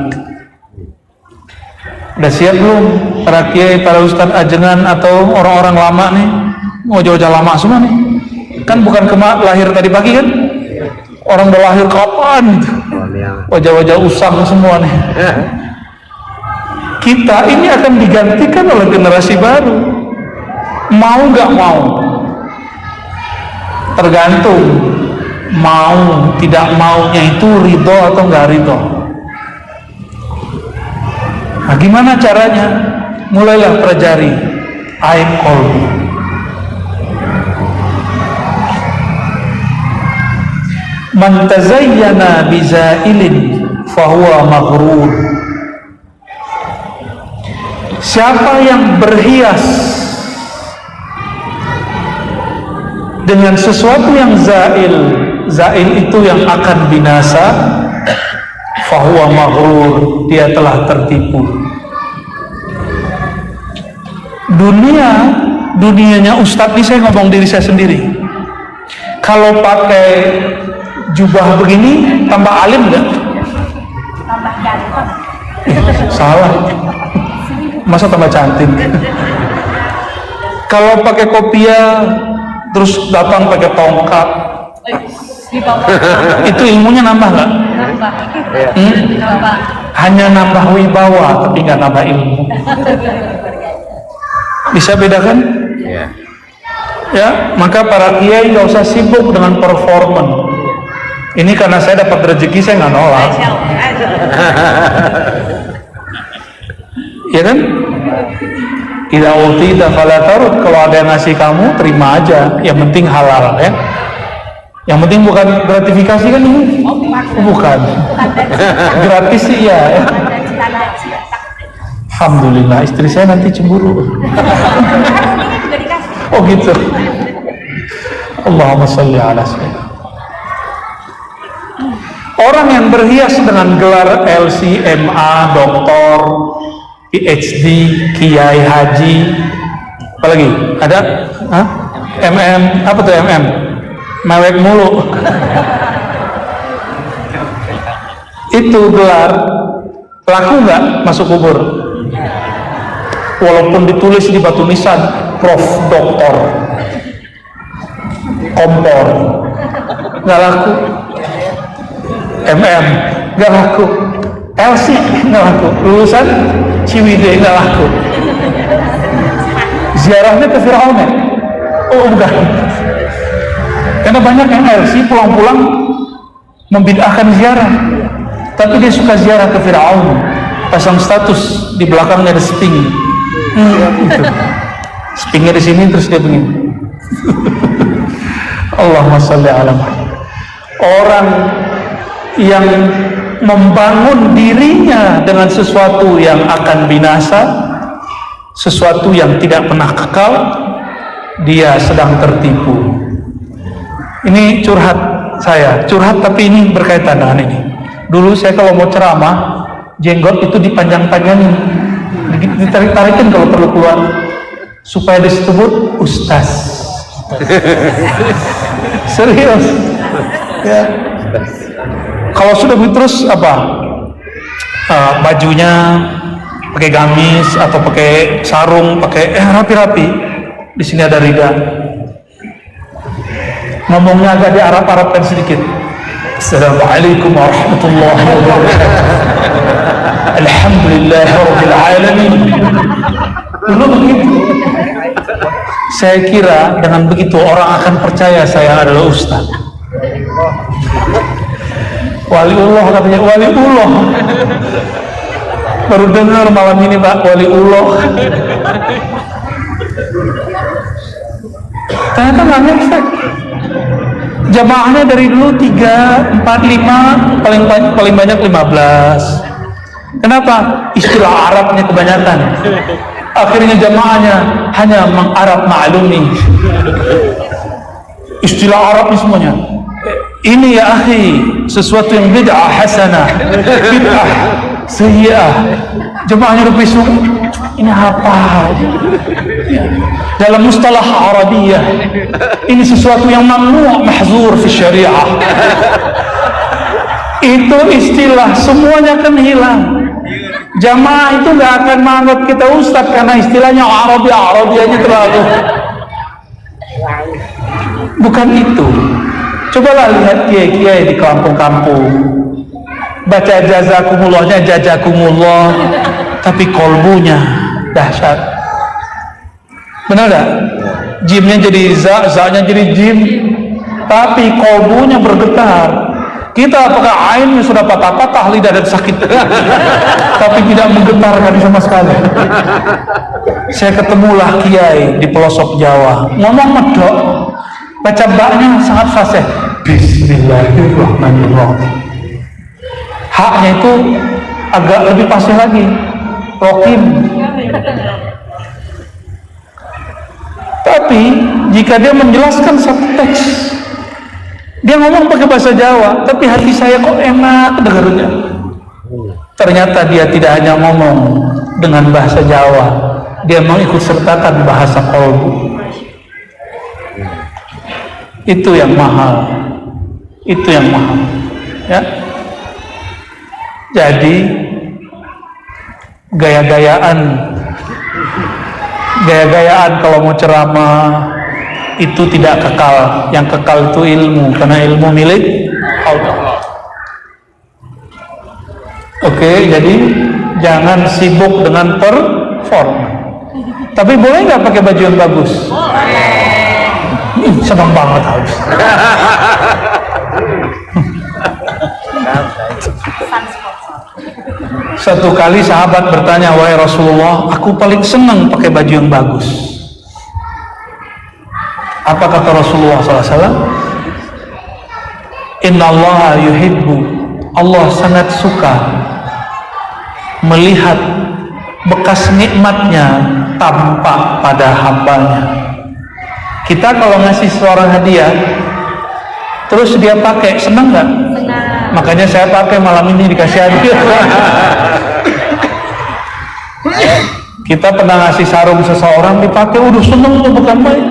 Udah siap belum para kiai, para ustadz ajengan atau orang-orang lama nih? Mau jauh-jauh lama semua nih. Kan bukan lahir tadi pagi kan? Orang udah lahir kapan gitu. Wajah-wajah usang semua nih. Kita ini akan digantikan oleh generasi baru. Mau nggak mau? Tergantung mau tidak maunya itu ridho atau nggak ridho. Nah, gimana caranya? Mulailah pelajari aib qalbi. Man tazayyana bizailin fahuwa maghrur. Siapa yang berhias dengan sesuatu yang zail, zail itu yang akan binasa, fahuwa maghrur, dia telah tertipu. Dunianya Ustadz ini, saya ngomong diri saya sendiri, kalau pakai jubah begini tambah alim nggak? Tambah ganteng. Salah, masa tambah cantik? Kalau pakai kopiah terus datang pakai tongkat, itu ilmunya nambah nggak? Nambah. Hanya nambah wibawa tapi nggak nambah ilmu. Bisa bedakan? Iya. Ya, maka para kiai nggak usah sibuk dengan performan. Ini karena saya dapat rezeki, saya nggak nolak. Ya kan? Tidak utida fala tarud. Kalau ada yang ngasih kamu, terima aja. Yang penting halal ya. Yang penting bukan gratifikasi kan ini? Bukan. Gratis sih ya. Alhamdulillah, istri saya nanti cemburu. Oh gitu. Allahumma sholli ala sayyidina. Orang yang berhias dengan gelar LCMA, doktor, PhD, kiai haji, apalagi ada? Hah? MM, apa tuh MM? Mewek mulu. Itu gelar laku nggak masuk kubur? Walaupun ditulis di batu nisan, Prof. Doktor, kompor, nggak laku. MM nggak laku, LC nggak laku, lulusan Ciwidey nggak laku. Ziarahnya ke Firaun ya? Oh enggak, karena banyak yang LC pulang-pulang membid'ahkan ziarah, tapi dia suka ziarah ke Firaun, pasang status di belakangnya ada sping, gitu. Spingnya di sini terus dia begini. Allahumma sholli ala Muhammad. Orang yang membangun dirinya dengan sesuatu yang akan binasa, sesuatu yang tidak pernah kekal, dia sedang tertipu. Ini curhat saya, curhat tapi ini berkaitan dengan ini. Dulu saya kalau mau ceramah, jenggot itu dipanjang-panjangin, ditarik-tarikin kalau perlu keluar, supaya disebut ustaz. Serius ya. Kalau sudah terus apa, bajunya pakai gamis atau pakai sarung, pakai rapi-rapi, di sini ada rida, ngomongnya agak di Arab-Arabkan sedikit. Assalamualaikum warahmatullahi wabarakatuh. Alhamdulillahirabbil alamin. Dulu begitu. Saya kira dengan begitu orang akan percaya saya adalah ustaz. Waliullah katanya, waliullah. Baru dengar malam ini Pak, waliullah. Ternyata nggak ngefek. Jamaahnya dari dulu 3, 4, 5, paling banyak 15. Kenapa? Istilah Arabnya kebanyakan. Akhirnya jamaahnya hanya mengarab maklumi. Istilah Arabnya semuanya. Ini ya akhi, sesuatu yang bid'ah hasanah, bid'ah sayyi'ah. Jemaahnya udah besok, ini apa? Dalam mustalah Arabiyah, ini sesuatu yang mamnu' mahzur fi syariah. Itu istilah, semuanya akan hilang. Jamaah itu nggak akan menganggap kita ustaz karena istilahnya Arabi aja terlalu. Bukan itu. Cobalah lihat kiai-kiai di kampung-kampung, baca jazakumullah tapi kolbunya dahsyat. Benar gak? Jimnya jadi za-nya jadi jim, tapi kolbunya bergetar. Kita apakah ainnya sudah patah-patah, lidah dan sakit, tapi tidak menggetarkan sama sekali. Saya ketemulah kiai di pelosok Jawa, ngomong medok, baca baknya sangat fasih. Bismillahirrahmanirrahim. Haknya itu agak lebih fasih lagi, rokim. Tapi jika dia menjelaskan satu teks, dia ngomong pakai bahasa Jawa, tapi hati saya kok enak dengarnya. Ternyata dia tidak hanya ngomong dengan bahasa Jawa, dia mengikut sertakan bahasa kolbu. Itu yang mahal. Itu yang mahal. Ya. Jadi gaya-gayaan kalau mau ceramah itu tidak kekal. Yang kekal itu ilmu, karena ilmu milik Allah. Oke, jadi jangan sibuk dengan performa. Tapi boleh nggak pakai baju yang bagus? Senang banget harus. Satu kali sahabat bertanya, wahai Rasulullah, aku paling senang pakai baju yang bagus. Apa kata Rasulullah SAW? Inna Allah yuhibbu, Allah sangat suka melihat bekas nikmatnya tampak pada hambanya. Kita kalau ngasih seorang hadiah terus dia pakai, senang nggak? Makanya saya pakai malam ini dikasih hadiah. Kita pernah ngasih sarung seseorang dipakai, udah senangnya bukan main.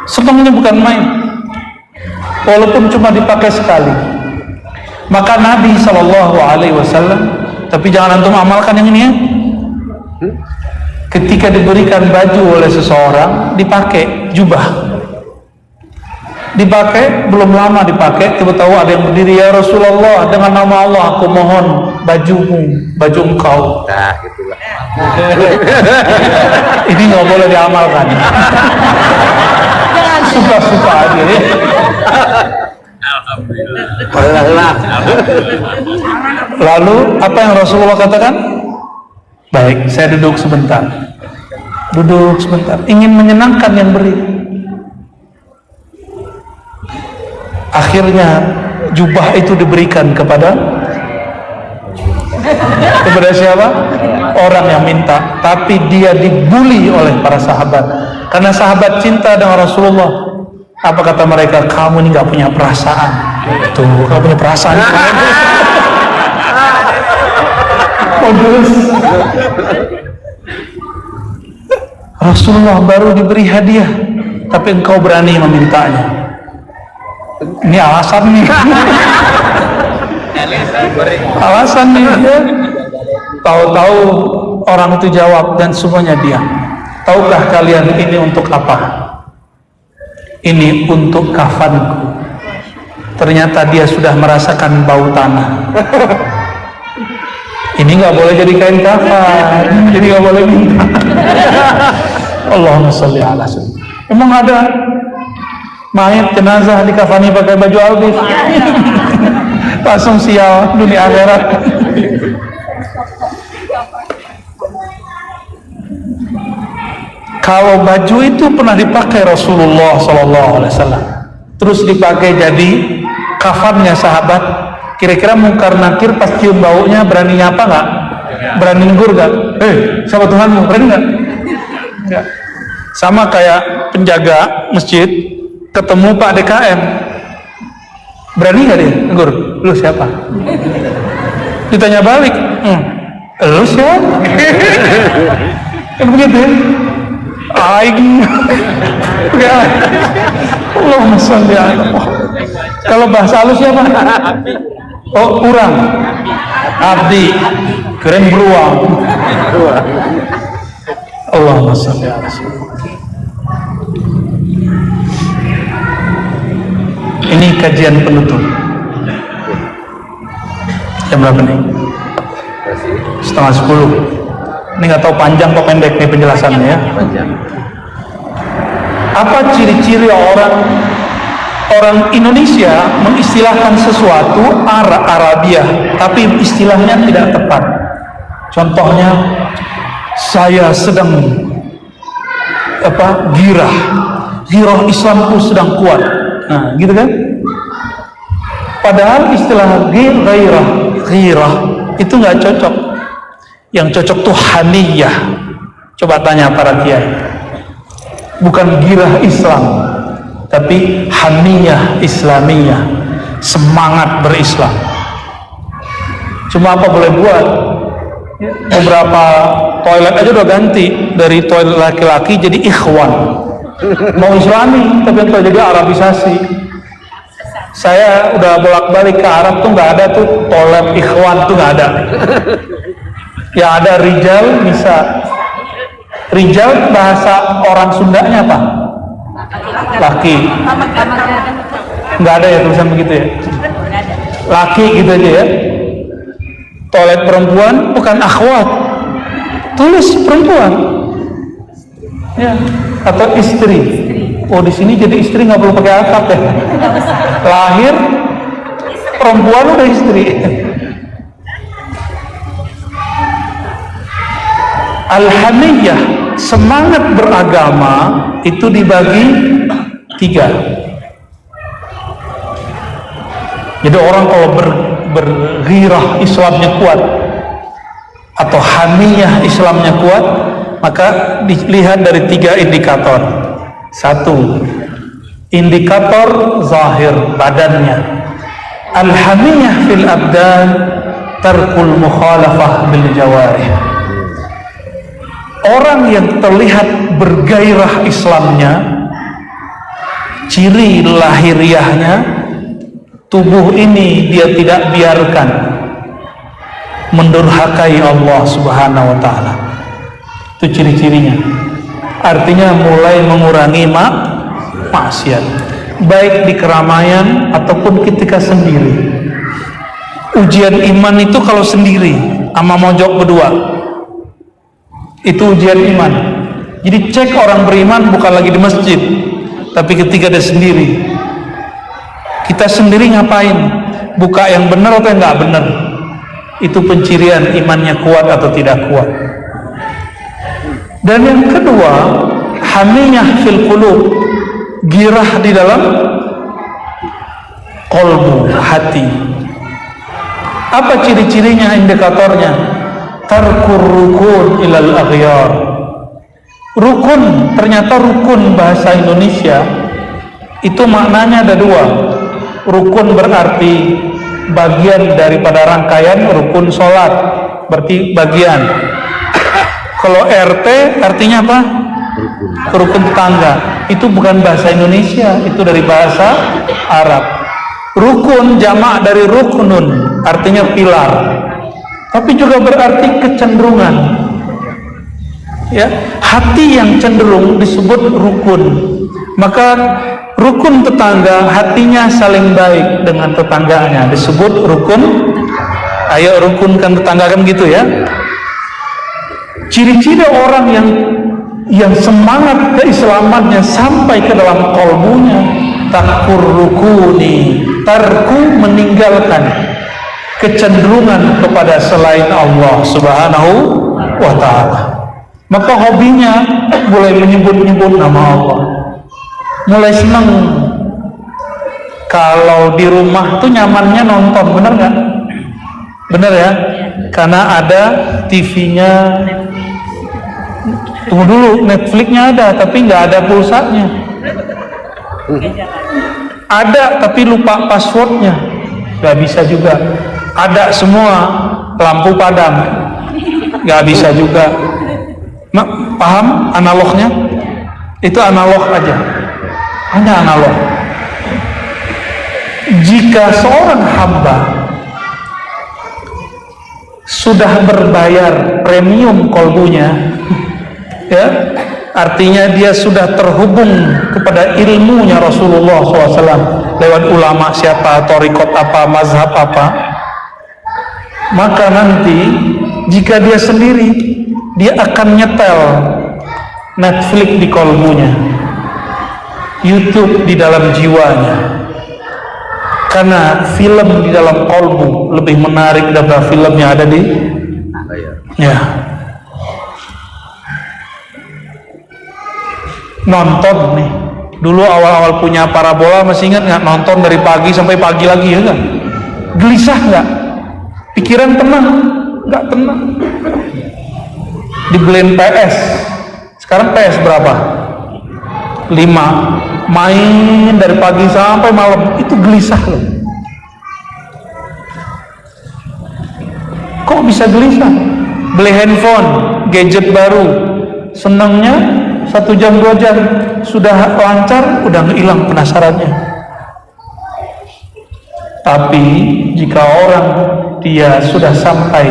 Senangnya bukan main. Walaupun cuma dipakai sekali. Maka Nabi SAW, tapi jangan antum amalkan yang ini ya. Ketika diberikan baju oleh seseorang, dipakai jubah. Dipakai, belum lama dipakai, tiba-tiba ada yang berdiri, ya Rasulullah, dengan nama Allah aku mohon bajumu, baju engkau. Nah, gitulah. Ini nggak boleh diamalkan. Suka-suka aja ya. Alhamdulillah. Lalu apa yang Rasulullah katakan? Baik, saya duduk sebentar. Duduk sebentar. Ingin menyenangkan yang beri. Akhirnya jubah itu diberikan kepada siapa? Orang yang minta. Tapi dia dibuli oleh para sahabat. Karena sahabat cinta dengan Rasulullah. Apa kata mereka? Kamu ini nggak punya perasaan. Tuh, nggak punya perasaan. Modus. Rasulullah baru diberi hadiah, tapi engkau berani memintanya. Ini alasan nih. Alasan nih ya. Tahu-tahu orang itu jawab dan semuanya diam. Tahukah kalian ini untuk apa? Ini untuk kafanku. Ternyata dia sudah merasakan bau tanah. Ini nggak boleh jadi kain kafan, jadi nggak boleh minta. Allahumma sholli ala sayyidina. Emang ada mayat jenazah dikafani pakai baju alvis? Langsung sial dunia akhirat. Kalau baju itu pernah dipakai Rasulullah SAW, terus dipakai jadi kafannya sahabat, kira-kira mungkar nakir pas cium baunya berani nyapa nggak? Berani negur nggak? Siapa Tuhanmu? Berani nggak? Nggak. Sama kayak penjaga masjid ketemu Pak DKM, berani nggak dia negur? Lu siapa? Ditanya balik, lu siapa? Kan begitu ya? Aing. Allahumma sholli ala Muhammad. Kalau bahasa halus siapa? Oh, kurang. Abdi. Keren beruang. Allahumma sholli ala Muhammad. Ini kajian penutup. Jam berapa nih? Masih 9:30. Ini nggak tahu panjang atau pendek nih penjelasannya ya. panjang. Apa ciri-ciri orang Indonesia mengistilahkan sesuatu Arabiah, tapi istilahnya tidak tepat. Contohnya, saya sedang girah Islamku sedang kuat. Nah, gitu kan? Padahal istilah ghirah itu nggak cocok. Yang cocok tuh haniyah. Coba tanya para kiai. Bukan girah Islam, tapi haniyah Islamiyah, semangat berislam. Cuma apa boleh buat? Beberapa toilet aja udah ganti dari toilet laki-laki jadi ikhwan. Mau Islami tapi yang jadi Arabisasi. Saya udah bolak-balik ke Arab tuh nggak ada tuh toilet ikhwan tuh nggak ada. Yang ada rijal bisa. Rijal bahasa orang Sundanya apa? Laki. Nggak ada ya tulisan begitu ya? Laki gitu aja ya. Toilet perempuan bukan akhwat, tulis perempuan. Ya. Atau istri. Oh di sini jadi istri nggak perlu pakai atap ya. Lahir perempuan udah istri. Al-haniyah, semangat beragama itu dibagi 3. Jadi orang kalau berghirah Islamnya kuat atau haniyah Islamnya kuat, maka dilihat dari 3 indikator. 1, indikator zahir badannya. Al-haniyah fil abdan tarkul mukhalafah bil jawarih. Orang yang terlihat bergairah Islamnya, ciri lahiriahnya, tubuh ini dia tidak biarkan mendurhakai Allah Subhanahu wa ta'ala. Itu ciri-cirinya. Artinya mulai mengurangi maksiat, baik di keramaian ataupun ketika sendiri. Ujian iman itu kalau sendiri sama mojok berdua, itu ujian iman. Jadi cek orang beriman bukan lagi di masjid, tapi ketika dia sendiri. Kita sendiri ngapain? Buka yang benar atau yang nggak benar? Itu pencirian imannya kuat atau tidak kuat. Dan yang kedua, hamiyah fil qulub, girah di dalam qalbu, hati. Apa ciri-cirinya, indikatornya? Tarkur rukun ilal aghyar. Rukun, ternyata rukun bahasa Indonesia itu maknanya ada 2. Rukun berarti bagian daripada rangkaian rukun sholat, berarti bagian. Kalau RT artinya apa? Rukun tetangga. Itu bukan bahasa Indonesia, itu dari bahasa Arab. Rukun jamak dari ruknun, artinya pilar. Tapi juga berarti kecenderungan. Ya, hati yang cenderung disebut rukun. Maka rukun tetangga, hatinya saling baik dengan tetangganya, disebut rukun. Ayo rukunkan tetangga, kan gitu ya. Ciri-ciri orang yang semangat keislamannya sampai ke dalam kalbunya, takur rukuni, tarku meninggalkan kecenderungan kepada selain Allah Subhanahu wa ta'ala. Maka hobinya mulai menyebut-nyebut nama Allah, mulai senang. Kalau di rumah tuh nyamannya nonton, bener nggak? Bener ya? Karena ada TV-nya. Tunggu dulu, Netflix-nya ada tapi nggak ada pulsanya. Ada tapi lupa passwordnya, nggak bisa juga. Ada semua, lampu padam, nggak bisa juga. Paham analognya? Itu analog aja, hanya analog. Jika seorang hamba sudah berbayar premium kolbunya, ya, artinya dia sudah terhubung kepada ilmunya Rasulullah SAW, lewat ulama siapa, thariqat apa, mazhab apa, maka nanti jika dia sendiri, dia akan nyetel Netflix di kolbunya, YouTube di dalam jiwanya. Karena film di dalam kolbu lebih menarik daripada film yang ada di ya. Nonton nih, dulu awal-awal punya parabola masih ingat nggak, nonton dari pagi sampai pagi lagi ya kan? Gelisah nggak? Pikiran tenang? Nggak tenang. Dibeliin PS, sekarang PS berapa? 5. Main dari pagi sampai malam, itu gelisah loh. Kok bisa gelisah? Beli handphone, gadget baru, senangnya 1 jam 2 jam, sudah lancar, udah hilang penasarannya. Tapi jika orang dia sudah sampai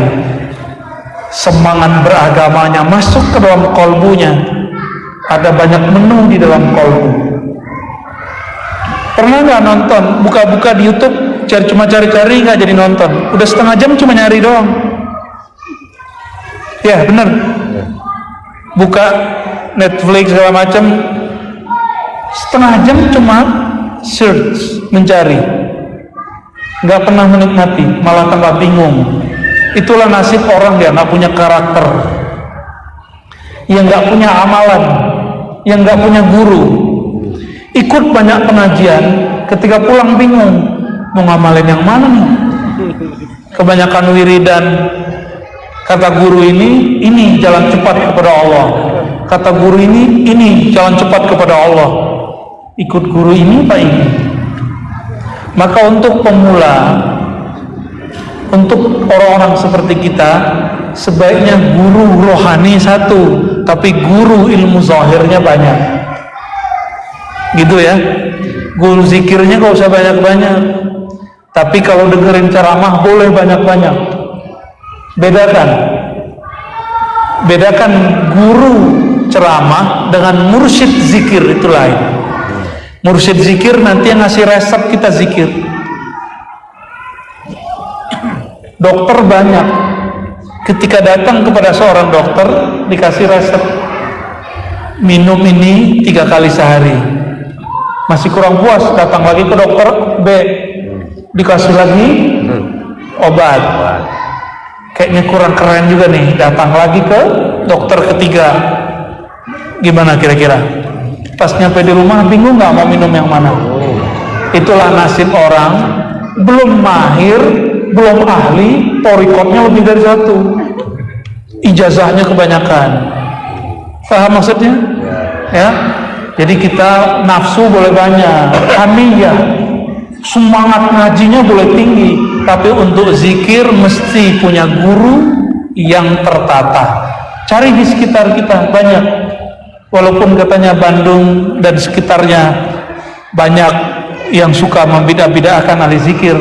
semangat beragamanya masuk ke dalam kolbunya, ada banyak menu di dalam kolbu. Pernah nggak nonton, buka-buka di YouTube, cuma cari-cari nggak jadi nonton, udah setengah jam cuma nyari doang. Ya bener, buka Netflix segala macam, setengah jam cuma search, mencari, nggak pernah menikmati, malah tambah bingung. Itulah nasib orang yang nggak punya karakter, yang nggak punya amalan, yang nggak punya guru. Ikut banyak pengajian, ketika pulang bingung mau ngamalin yang mana nih. Kebanyakan wiridan, kata guru ini jalan cepat kepada Allah, kata guru ini jalan cepat kepada Allah. Ikut guru ini apa ini? Maka untuk pemula, untuk orang-orang seperti kita, sebaiknya guru rohani satu, tapi guru ilmu zahirnya banyak. Gitu ya, guru zikirnya gak usah banyak-banyak, tapi kalau dengerin ceramah boleh banyak-banyak. Bedakan guru ceramah dengan mursyid zikir, itu lain. Mursyid zikir nanti yang ngasih resep kita zikir. Dokter banyak, ketika datang kepada seorang dokter dikasih resep, minum ini 3 kali sehari. Masih kurang puas, datang lagi ke dokter B, dikasih lagi obat. Kayaknya kurang keren juga nih, datang lagi ke dokter ketiga. Gimana kira-kira? Pas nyampe di rumah bingung nggak mau minum yang mana? Itulah nasib orang, belum mahir, belum ahli, thariqatnya lebih dari 1, ijazahnya kebanyakan. Paham maksudnya? Ya. Jadi kita nafsu boleh banyak, hamiyah, semangat ngajinya boleh tinggi, tapi untuk zikir mesti punya guru yang tertata. Cari di sekitar kita banyak, walaupun katanya Bandung dan sekitarnya banyak yang suka membidah-bidahkan ahli zikir,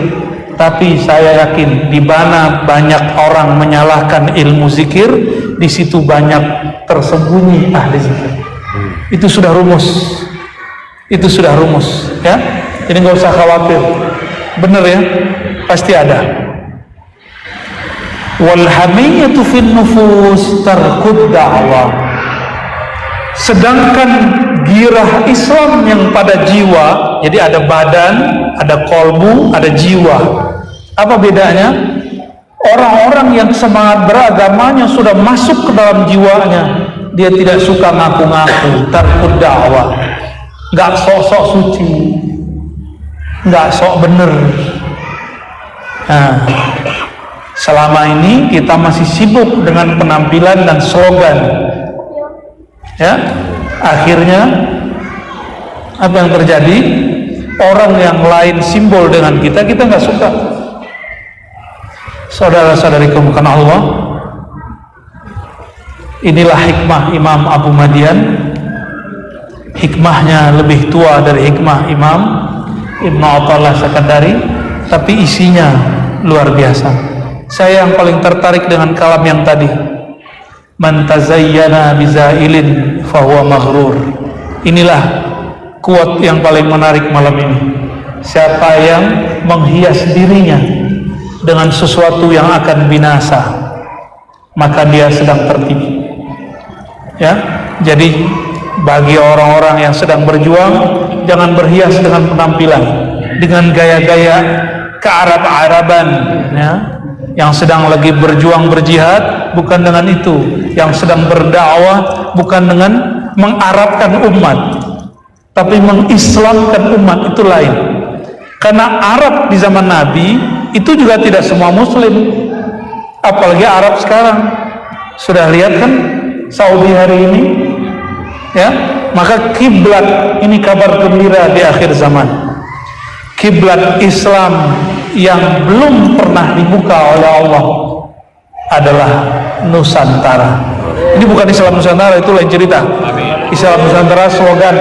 tapi saya yakin di mana banyak orang menyalahkan ilmu zikir, di situ banyak tersembunyi ahli zikir. Itu sudah rumus, ya. Jadi nggak usah khawatir, bener ya, pasti ada. Wal hamiyatu fin nufus tarkud da'wah. Sedangkan girah Islam yang pada jiwa, jadi ada badan, ada kolbu, ada jiwa. Apa bedanya? Orang-orang yang semangat beragamanya sudah masuk ke dalam jiwanya, dia tidak suka ngaku-ngaku, tarkud dakwah, nggak sok-sok suci, nggak sok bener. Nah, selama ini kita masih sibuk dengan penampilan dan slogan, ya. Akhirnya apa yang terjadi? Orang yang lain simbol dengan kita nggak suka. Saudara-saudariku bukan Allah, inilah hikmah Imam Abu Madian. Hikmahnya lebih tua dari hikmah Imam Ibnu Athaillah Sakandari, tapi isinya luar biasa. Saya yang paling tertarik dengan kalam yang tadi, man tazayyana bizailin fahuwa maghrur. Inilah quote yang paling menarik malam ini. siapa yang menghias dirinya dengan sesuatu yang akan binasa, maka dia sedang tertipu. Ya, jadi bagi orang-orang yang sedang berjuang, jangan berhias dengan penampilan, dengan gaya-gaya kearab-araban, ya. Yang sedang lagi berjuang berjihad bukan dengan itu, yang sedang berdakwah bukan dengan mengarabkan umat, tapi mengislamkan umat, itu lain. Karena Arab di zaman Nabi itu juga tidak semua muslim, apalagi Arab sekarang. Sudah lihat kan Saudi hari ini, ya. Maka kiblat, ini kabar gembira di akhir zaman, kiblat Islam yang belum pernah dibuka oleh Allah adalah Nusantara. Ini bukan Islam Nusantara, itu lain cerita. Islam Nusantara slogan,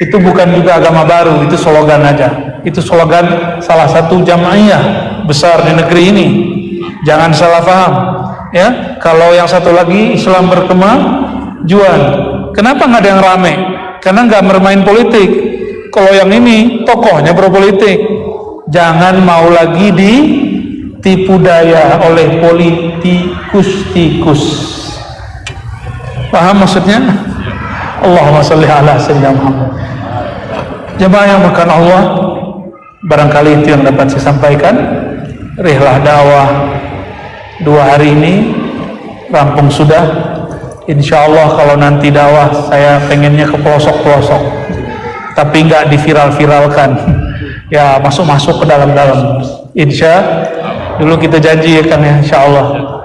itu bukan juga agama baru, itu slogan aja. Itu slogan salah satu jamaiyah besar di negeri ini. Jangan salah paham, ya. Kalau yang satu lagi Islam berkemajuan, kenapa nggak ada yang rame? Karena nggak bermain politik. Kalau yang ini tokohnya berpolitik. Jangan mau lagi ditipu daya oleh politikus-tikus. Paham maksudnya? Allahumma sholli ala sayyidina Muhammad. Jemaah yang makan Allah, barangkali itu yang dapat saya sampaikan. Rihlah dakwah 2 hari ini rampung sudah. Insya Allah kalau nanti dakwah saya pengennya ke pelosok-pelosok, tapi nggak diviral-viralkan. Ya, masuk-masuk ke dalam-dalam. Dulu kita janji ya Kang, ya, insya Allah.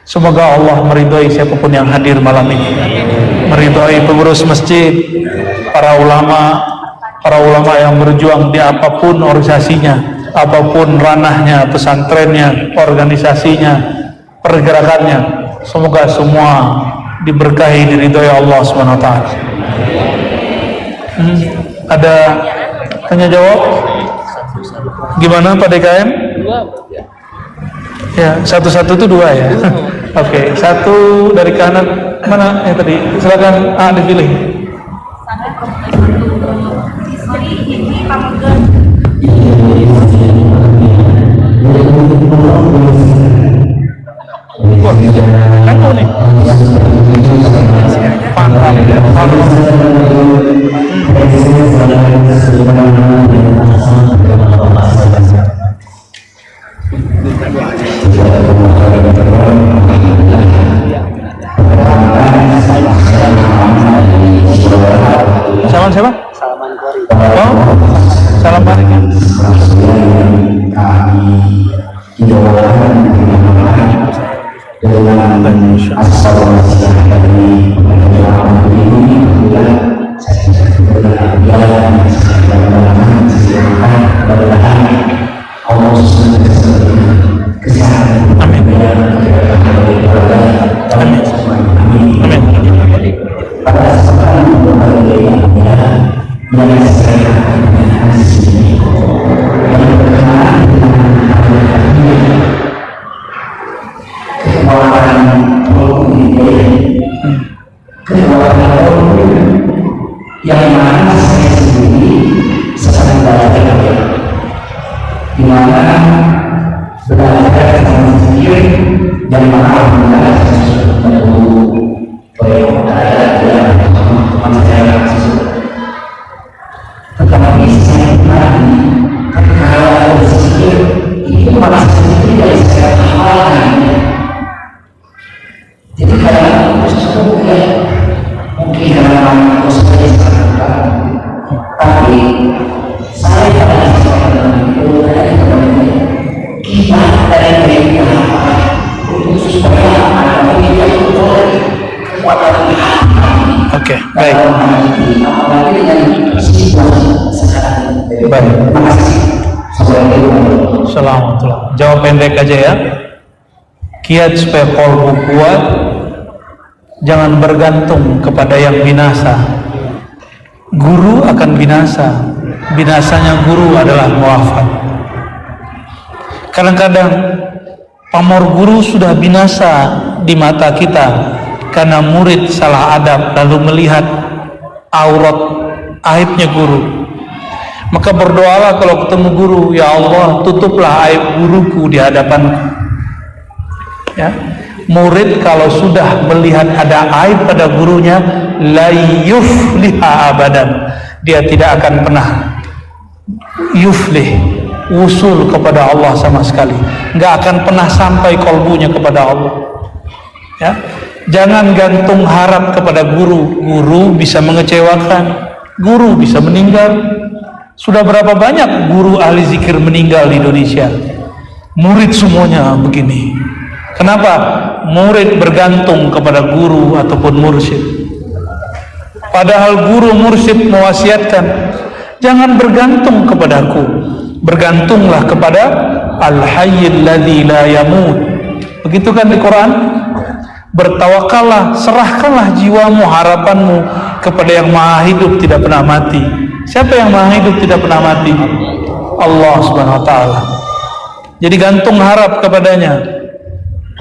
Semoga Allah meridhoi siapapun yang hadir malam ini, meridhoi pengurus masjid, para ulama yang berjuang di apapun organisasinya, apapun ranahnya, pesantrennya, organisasinya, pergerakannya. Semoga semua diberkahi, diridhoi Allah Subhanahu wa taala. Ada tanya jawab? Gimana Pak DKM? Ya, satu-satu itu 2 ya. Oke, satu dari kanan mana yang tadi? Silakan dipilih. Istri ini pamegang. Wah, kan nih. Salam siapa? Salaman Kori. Oh, salam balik. Yang mana saya sendiri sedang belajar, di mana belajar sama sendiri dan mana belajar sesuatu baik ada teman saya tetapi saya tadi kalau berpikir itu malah sendiri dari saya hal. Jadi kalau sesuatu mungkin dalam proses tapi saya pada saat itu kita dari mereka untuk supaya kita itu kekuatan. Oke, baik. Apalagi dengan situasi sekarang. Baik. Terima kasih. Assalamualaikum. Jawab pendek aja ya. Kiat supaya kolbu kuat, jangan bergantung kepada yang binasa. Guru akan binasa, binasanya guru adalah muafat. Kadang-kadang pamor guru sudah binasa di mata kita karena murid salah adab lalu melihat aurat aibnya guru. Maka berdoalah kalau ketemu guru, ya Allah tutuplah aib guruku di hadapanku. Ya, murid kalau sudah melihat ada aib pada gurunya, la yufliha abadan, dia tidak akan pernah yuflih, usul kepada Allah sama sekali, nggak akan pernah sampai kolbunya kepada Allah. Ya, jangan gantung harap kepada guru. Guru bisa mengecewakan, guru bisa meninggal. Sudah berapa banyak guru ahli zikir meninggal di Indonesia? Murid semuanya begini. Kenapa? Murid bergantung kepada guru ataupun mursyid. Padahal guru mursyid mewasiatkan, jangan bergantung kepadaku, bergantunglah kepada Al-Hayyul Ladzi la yamut. Begitu kan di Quran? Bertawakallah, serahkanlah jiwamu, harapanmu kepada yang maha hidup tidak pernah mati. Siapa yang maha hidup tidak pernah mati? Allah subhanahu wa ta'ala. Jadi gantung harap kepadanya.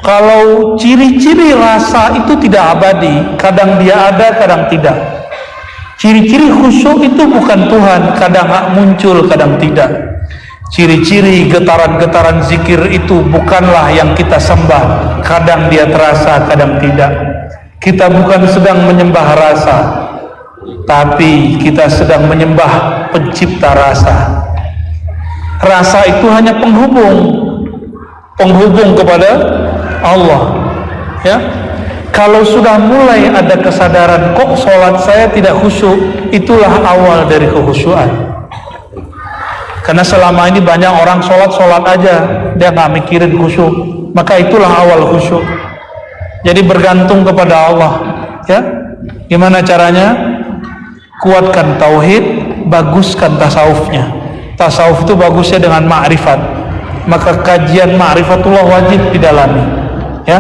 Kalau ciri-ciri rasa itu tidak abadi, kadang dia ada, kadang tidak. Ciri-ciri khusyuk itu bukan Tuhan, kadang muncul, kadang tidak. Ciri-ciri getaran-getaran zikir itu bukanlah yang kita sembah, kadang dia terasa, kadang tidak. Kita bukan sedang menyembah rasa, tapi kita sedang menyembah pencipta rasa. Rasa itu hanya penghubung kepada Allah. Ya, kalau sudah mulai ada kesadaran, kok sholat saya tidak khusyuk, itulah awal dari kekhusyuan. Karena selama ini banyak orang sholat aja, dia nggak mikirin khusyuk, maka itulah awal khusyuk. Jadi bergantung kepada Allah. Ya, gimana caranya? Kuatkan tauhid, baguskan tasawufnya. Tasawuf itu bagusnya dengan ma'rifat. Maka kajian ma'rifatullah wajib didalami. Ya,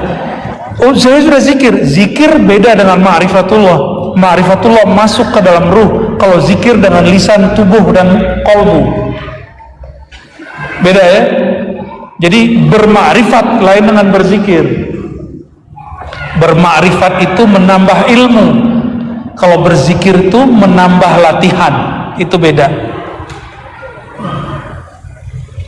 oh saya sudah zikir beda dengan ma'rifatullah. Ma'rifatullah masuk ke dalam ruh. Kalau zikir dengan lisan, tubuh dan kolbu. Beda ya. Jadi bermakrifat lain dengan berzikir. Bermakrifat itu menambah ilmu. Kalau berzikir itu menambah latihan. Itu beda.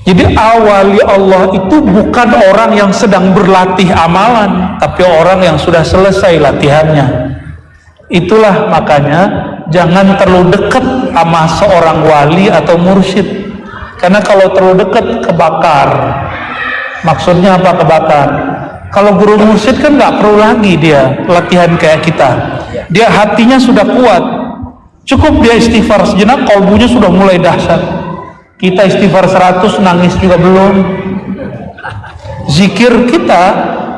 Jadi awali Allah itu bukan orang yang sedang berlatih amalan, tapi orang yang sudah selesai latihannya. Itulah makanya jangan terlalu dekat sama seorang wali atau mursyid. Karena kalau terlalu dekat kebakar. Maksudnya apa kebakar? Kalau guru mursyid kan nggak perlu lagi dia latihan kayak kita. Dia hatinya sudah kuat. Cukup dia istighfar sejenak, kolbunya sudah mulai dahsyat. Kita istighfar 100 nangis juga belum. Zikir kita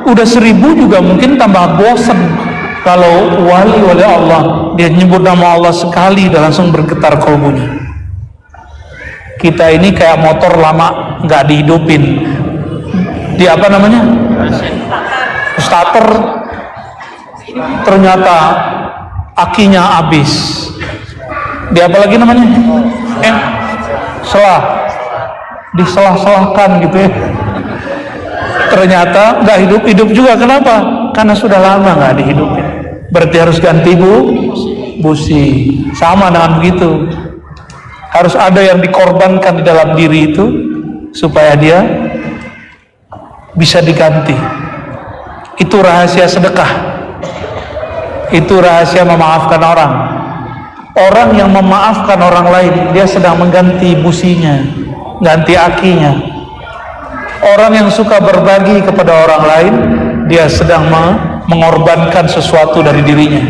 udah 1000 juga mungkin tambah bosan. Kalau wali Allah, dia nyebut nama Allah sekali dan langsung bergetar kolbunya. Kita ini kayak motor lama nggak dihidupin, di apa namanya, starter, ternyata akinya habis. Di apa lagi namanya, diselah-selahkan gitu ya. Ternyata nggak hidup juga. Kenapa? Karena sudah lama nggak dihidupin. Berarti harus ganti busi. Sama dengan begitu. Harus ada yang dikorbankan di dalam diri itu supaya dia bisa diganti. Itu rahasia sedekah. Itu rahasia memaafkan orang. Orang yang memaafkan orang lain, dia sedang mengganti businya, ganti akinya. Orang yang suka berbagi kepada orang lain, dia sedang mengorbankan sesuatu dari dirinya.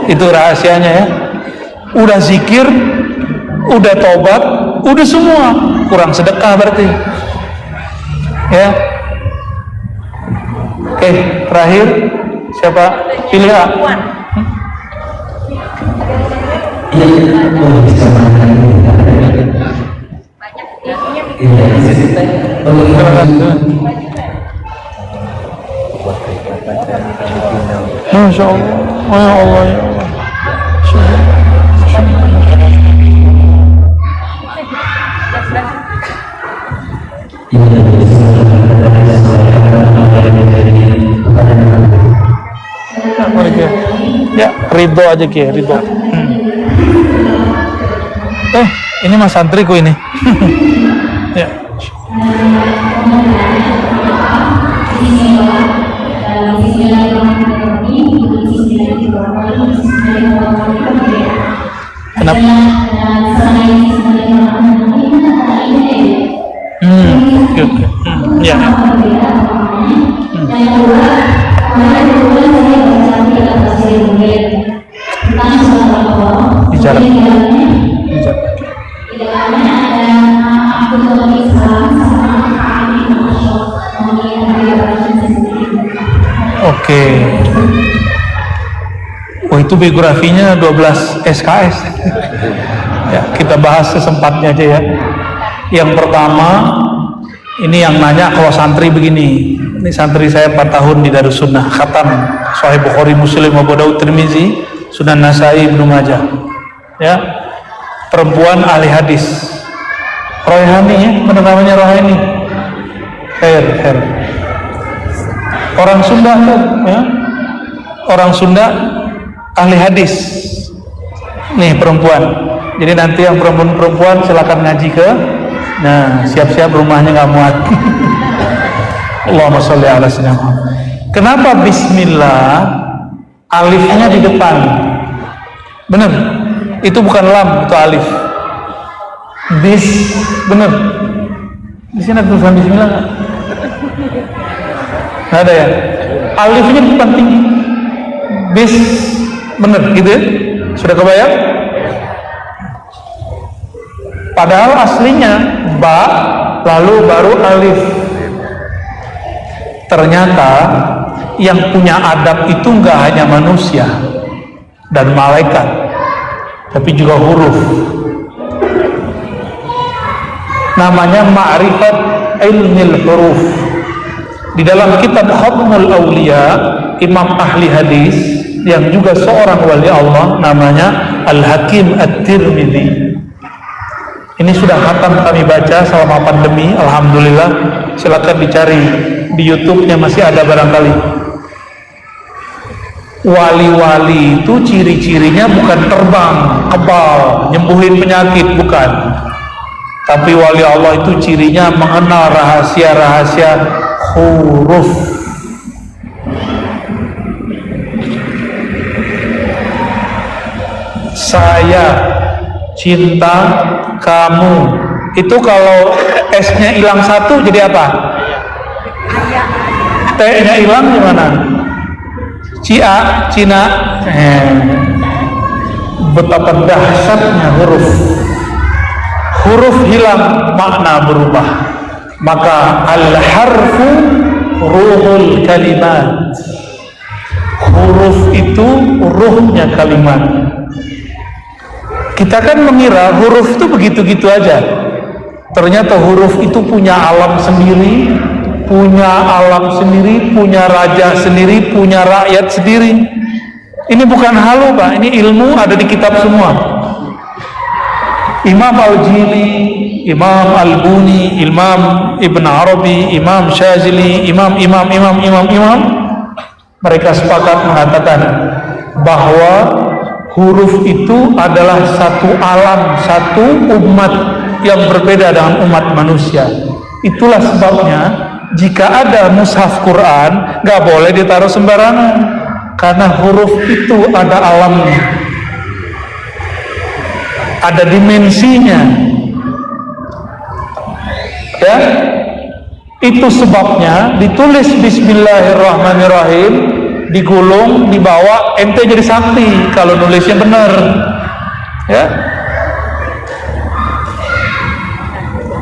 Itu rahasianya ya. Udah zikir, udah tobat, udah semua, kurang sedekah berarti. Ya. Oke, terakhir siapa? Pilih A. Masya Allah, ya Allah, ya Allah. Ya, ridho aja Ki, ridho. Ini mas santriku ini. Ya. Kenapa? Ya. Bicara. Oke. Oh, itu biografinya 12 SKS. Ya, kita bahas sesempatnya aja ya. Yang pertama, ini yang nanya kalau santri begini. Ini santri saya 4 tahun di Darussunnah, khatam Sahih Bukhari, Muslim, Abu Daud, Tirmizi, Sunan Nasai, Ibnu Majah. Ya. Perempuan ahli hadis. Royhani ya, benar namanya Royhani. Her. Orang Sunda tuh, ya. Orang Sunda ahli hadis. Nih perempuan. Jadi nanti yang perempuan silakan ngaji ke. Nah, siap-siap rumahnya nggak muat. Allahumma sholli ala sayyidina Muhammad. Kenapa bismillah alifnya di depan? Bener. Itu bukan lam, itu alif. Bener. Di sini ada tulisan bismillah nggak? Nggak ada ya? Alifnya di depan tinggi. Bener gitu ya? Sudah kebayang? Padahal aslinya ba lalu baru alif. Ternyata yang punya adab itu nggak hanya manusia dan malaikat, tapi juga huruf. Namanya ma'rifat ilmil huruf. Di dalam kitab Khatmul Auliya, imam ahli hadis yang juga seorang wali Allah namanya Al-Hakim At-Tirmidzi. Ini sudah khatam kami baca selama pandemi, alhamdulillah. Silakan dicari di YouTube-nya, masih ada barangkali. Wali-wali itu ciri-cirinya bukan terbang, kebal, nyembuhin penyakit, bukan. Tapi wali Allah itu cirinya mengenal rahasia-rahasia huruf. Saya cinta kamu. Itu kalau S-nya hilang satu jadi apa? T-nya hilang gimana? Cina. Betapa dahsyatnya huruf. Huruf hilang, makna berubah. Maka al-harfu ruhul kalimat. Huruf itu ruhnya kalimat. Kita kan mengira huruf itu begitu-gitu aja. Ternyata huruf itu punya alam sendiri, punya raja sendiri, punya rakyat sendiri. Ini bukan halu, Pak. Ini ilmu, ada di kitab semua. Imam Al-Jili, Imam Al-Buni, Imam Ibn Arabi, Imam Syazili, imam, mereka sepakat mengatakan bahwa huruf itu adalah satu alam, satu umat yang berbeda dengan umat manusia. Itulah sebabnya jika ada mushaf Quran gak boleh ditaruh sembarangan, karena huruf itu ada alamnya, ada dimensinya. Ya, itu sebabnya ditulis Bismillahirrahmanirrahim, digulung, dibawa, ente jadi sakti kalau nulisnya benar. Ya.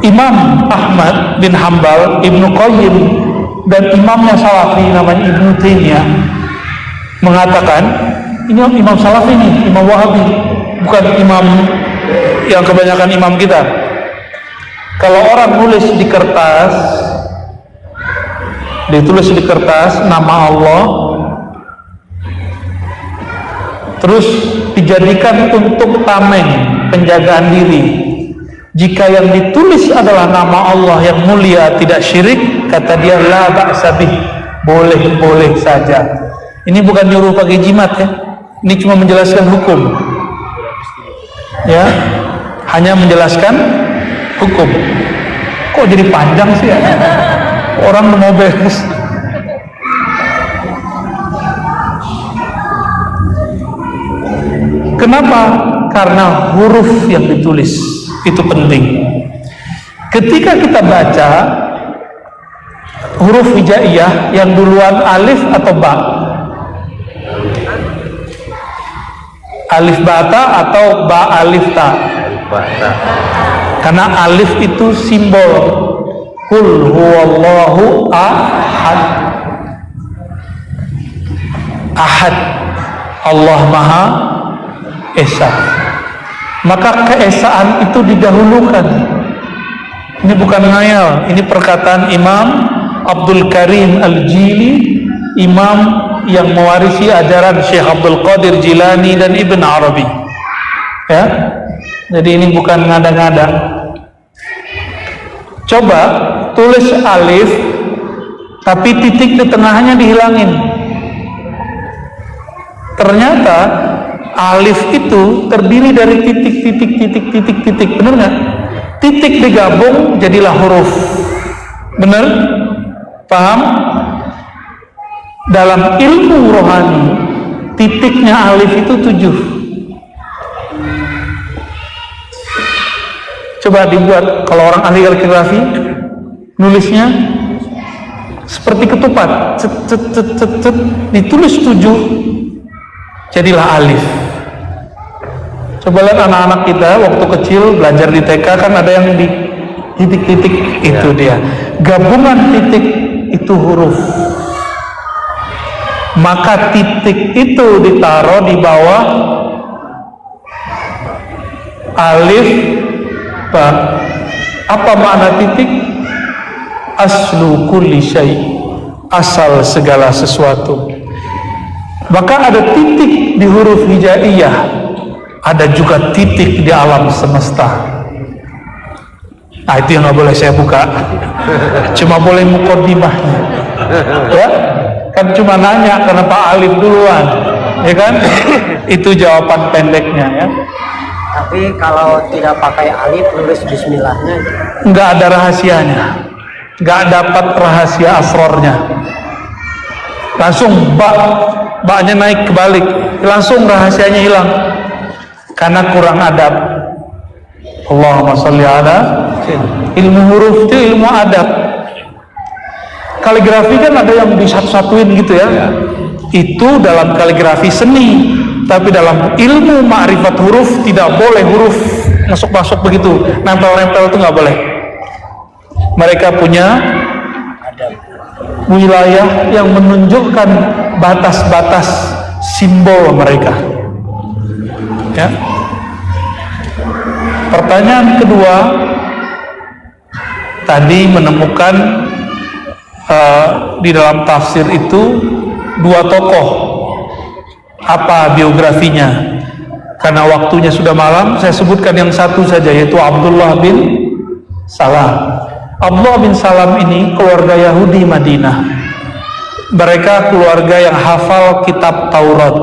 Imam Ahmad bin Hambal, Ibnu Qayyim, dan imamnya Salafi namanya Ibnu Taimiyah mengatakan, ini imam Salafi nih, imam Wahabi, bukan imam yang kebanyakan imam kita. Kalau orang nulis di kertas, ditulis di kertas nama Allah, terus dijadikan untuk tameng, penjagaan diri. Jika yang ditulis adalah nama Allah yang mulia, tidak syirik, kata dia la ba'sa bih, boleh saja. Ini bukan nyuruh pakai jimat ya, ini cuma menjelaskan hukum. Ya, hanya menjelaskan hukum. Kok jadi panjang sih ya? Orang mau beres. Kenapa? Karena huruf yang ditulis itu penting. Ketika kita baca huruf hijaiyah, yang duluan alif atau ba? Alif bata atau ba alif ta? Bata. Karena alif itu simbol Qul huwallahu ahad. Ahad, Allah Maha Esa. Maka keesaan itu didahulukan. Ini bukan ngayal, ini perkataan Imam Abdul Karim Al-Jili, imam yang mewarisi ajaran Syekh Abdul Qadir Jilani dan Ibn Arabi. Ya, jadi ini bukan ngada-ngada. Coba tulis alif, tapi titik di tengahnya dihilangin. Ternyata alif itu terdiri dari titik, benar nggak? Titik digabung jadilah huruf. Benar? Paham? Dalam ilmu rohani, titiknya alif itu 7. Coba dibuat, kalau orang ahli kaligrafi nulisnya seperti ketupat, ditulis 7, jadilah alif. Coba lihat anak-anak kita waktu kecil belajar di TK, kan ada yang di titik-titik, itu dia. Gabungan titik itu huruf. Maka titik itu ditaruh di bawah alif ba. Apa makna titik? Aslu kulli syai', asal segala sesuatu. Maka ada titik di huruf hijaiyah, ada juga titik di alam semesta. Nah, itu yang nggak boleh saya buka, cuma boleh muqaddimahnya. Ya, kan cuma nanya kenapa alif duluan, ya kan? Itu jawaban pendeknya ya. Tapi kalau tidak pakai alif, nulis bismillahnya, nggak ada rahasianya, nggak dapat rahasia asrornya. Langsung ba-nya naik kebalik, langsung rahasianya hilang karena kurang adab. Allahumma sholli ala. Ilmu huruf itu ilmu adab. Kaligrafi kan ada yang disatu-satuin gitu ya. Itu dalam kaligrafi seni. Tapi dalam ilmu ma'rifat huruf tidak boleh huruf masuk-masuk begitu, nempel-nempel itu nggak boleh. Mereka punya wilayah yang menunjukkan batas-batas simbol mereka. Ya. Pertanyaan kedua, tadi menemukan di dalam tafsir itu 2 tokoh. Apa biografinya? Karena waktunya sudah malam, saya sebutkan yang satu saja, yaitu Abdullah bin Salam. Abdullah bin Salam ini keluarga Yahudi Madinah. Mereka keluarga yang hafal kitab Taurat.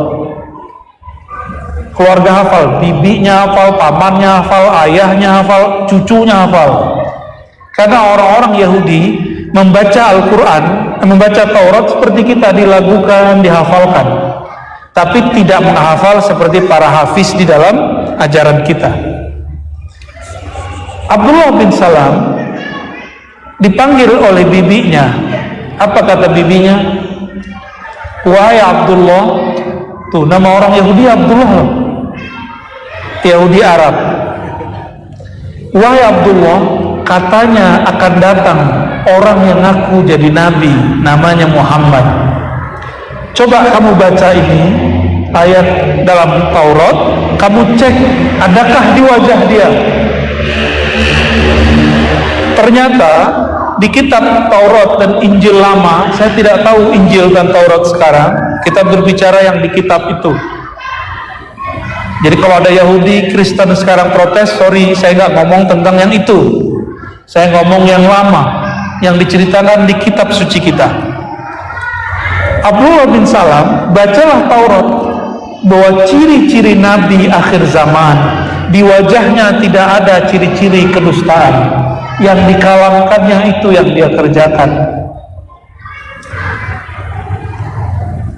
Keluarga hafal, bibinya hafal, pamannya hafal, ayahnya hafal, cucunya hafal. Karena orang-orang Yahudi membaca Al-Quran, membaca Taurat seperti kita, dilagukan, dihafalkan. Tapi tidak menghafal seperti para hafiz di dalam ajaran kita. Abdullah bin Salam dipanggil oleh bibinya. Apa kata bibinya? Wahai Abdullah, tuh nama orang Yahudi Abdullah, Yahudi Arab. Wahai Abdullah, katanya akan datang orang yang ngaku jadi nabi, namanya Muhammad. Coba kamu baca ini ayat dalam Taurat, kamu cek adakah di wajah dia. Ternyata di kitab Taurat dan Injil lama, saya tidak tahu Injil dan Taurat sekarang, kita berbicara yang di kitab itu. Jadi kalau ada Yahudi, Kristen sekarang protes, sorry, saya nggak ngomong tentang yang itu. Saya ngomong yang lama, yang diceritakan di kitab suci kita. Abdullah bin Salam, bacalah Taurat, bahwa ciri-ciri Nabi akhir zaman Di wajahnya tidak ada ciri-ciri kedustaan. Yang dikalamkannya itu yang dia kerjakan.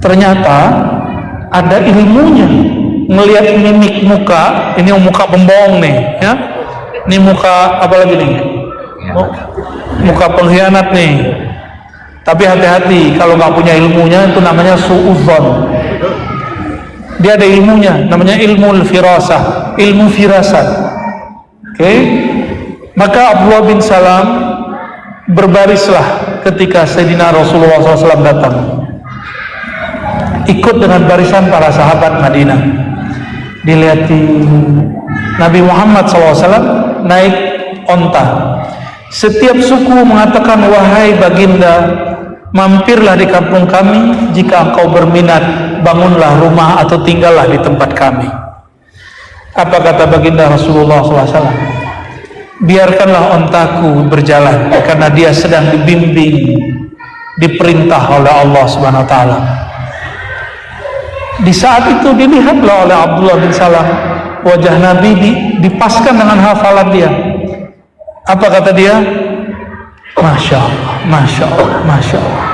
Ternyata ada ilmunya. Ngelihat mimik muka, ini muka pembohong nih, ya. Ini muka apa lagi nih? Muka pengkhianat nih. Tapi hati-hati, kalau nggak punya ilmunya itu namanya suudzon. Dia ada ilmunya, namanya ilmu firasah, ilmu firasat. Oke? Maka Abdullah bin Salam berbarislah ketika Sayyidina Rasulullah SAW datang. Ikut dengan barisan para sahabat Madinah. Dilihat Nabi Muhammad SAW naik onta. Setiap suku mengatakan, wahai baginda, mampirlah di kampung kami. Jika engkau berminat, bangunlah rumah atau tinggallah di tempat kami. Apa kata baginda Rasulullah SAW? Biarkanlah ontaku berjalan, karena dia sedang dibimbing, diperintah oleh Allah Subhanahu Wa Taala. Di saat itu dilihatlah oleh Abdullah bin Salam wajah Nabi dipaskan dengan hafalan dia. Apa kata dia? Masya Allah, Masya Allah, Masya Allah.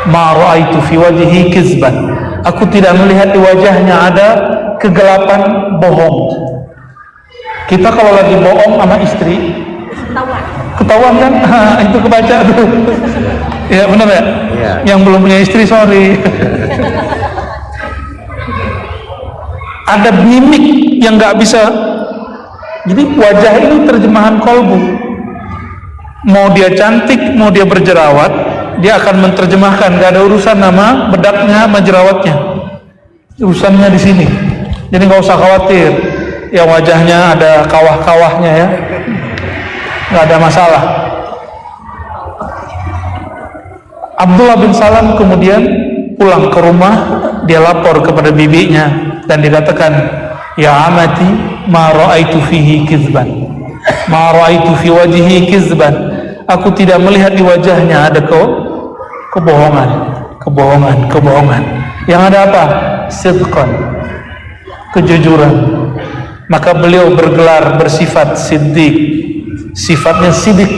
Ma ra'aitu fi wajhi kizban. Aku tidak melihat di wajahnya ada kegelapan bohong. Kita kalau lagi bohong sama istri, ketahuan kan? Itu kebaca tuh. Ya benar ya? Ya. Yang belum punya istri, sorry. Ada mimik yang nggak bisa. Jadi wajah ini terjemahan kolbu. Mau dia cantik, mau dia berjerawat, dia akan menerjemahkan. Gak ada urusan nama bedaknya, sama jerawatnya. Urusannya di sini. Jadi nggak usah khawatir. Yang wajahnya ada kawah-kawahnya ya, nggak ada masalah. Abdullah bin Salam kemudian pulang ke rumah. Dia lapor kepada bibinya dan dikatakan, ya amati, ma ra'aitu fihi kizban, ma ra'aitu fi wajhihi kizban. Aku tidak melihat di wajahnya ada kebohongan, kebohongan, kebohongan. Yang ada apa? Sidqan, kejujuran. Maka beliau bergelar bersifat siddiq. Sifatnya siddiq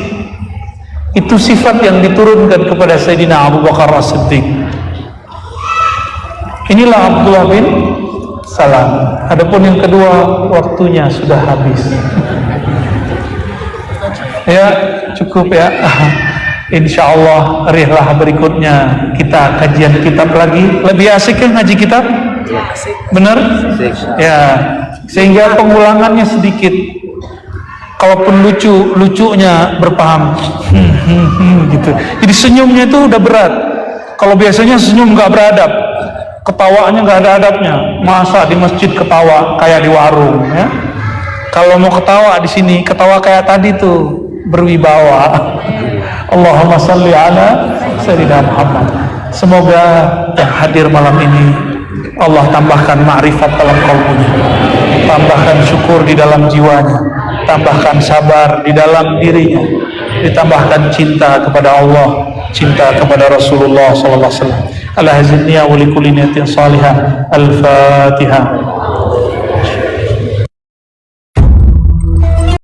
itu sifat yang diturunkan kepada Sayyidina Abu Bakar As-Siddiq. Inilah Abdullah bin Salam. Adapun yang kedua, waktunya sudah habis. Ya, cukup ya. Insya Allah rihlah berikutnya kita kajian kitab lagi. Lebih asik kan ngaji kitab? Benar? Ya, sehingga pengulangannya sedikit. Kalaupun lucunya berpaham. Gitu. Jadi senyumnya itu udah berat. Kalau biasanya senyum nggak beradab, ketawaannya nggak ada adabnya. Masa di masjid ketawa kayak di warung ya? Kalau mau ketawa di sini, ketawa kayak tadi tuh, berwibawa. Allahumma salli ala Sayyidina Muhammad. Semoga yang hadir malam ini Allah tambahkan ma'rifat dalam kalbunya, tambahkan syukur di dalam jiwanya, tambahkan sabar di dalam dirinya, ditambahkan cinta kepada Allah, cinta kepada Rasulullah sallallahu alaihi wasallam. Ala hazidniya wa likulli niyatin salihah. Al-Fatihah.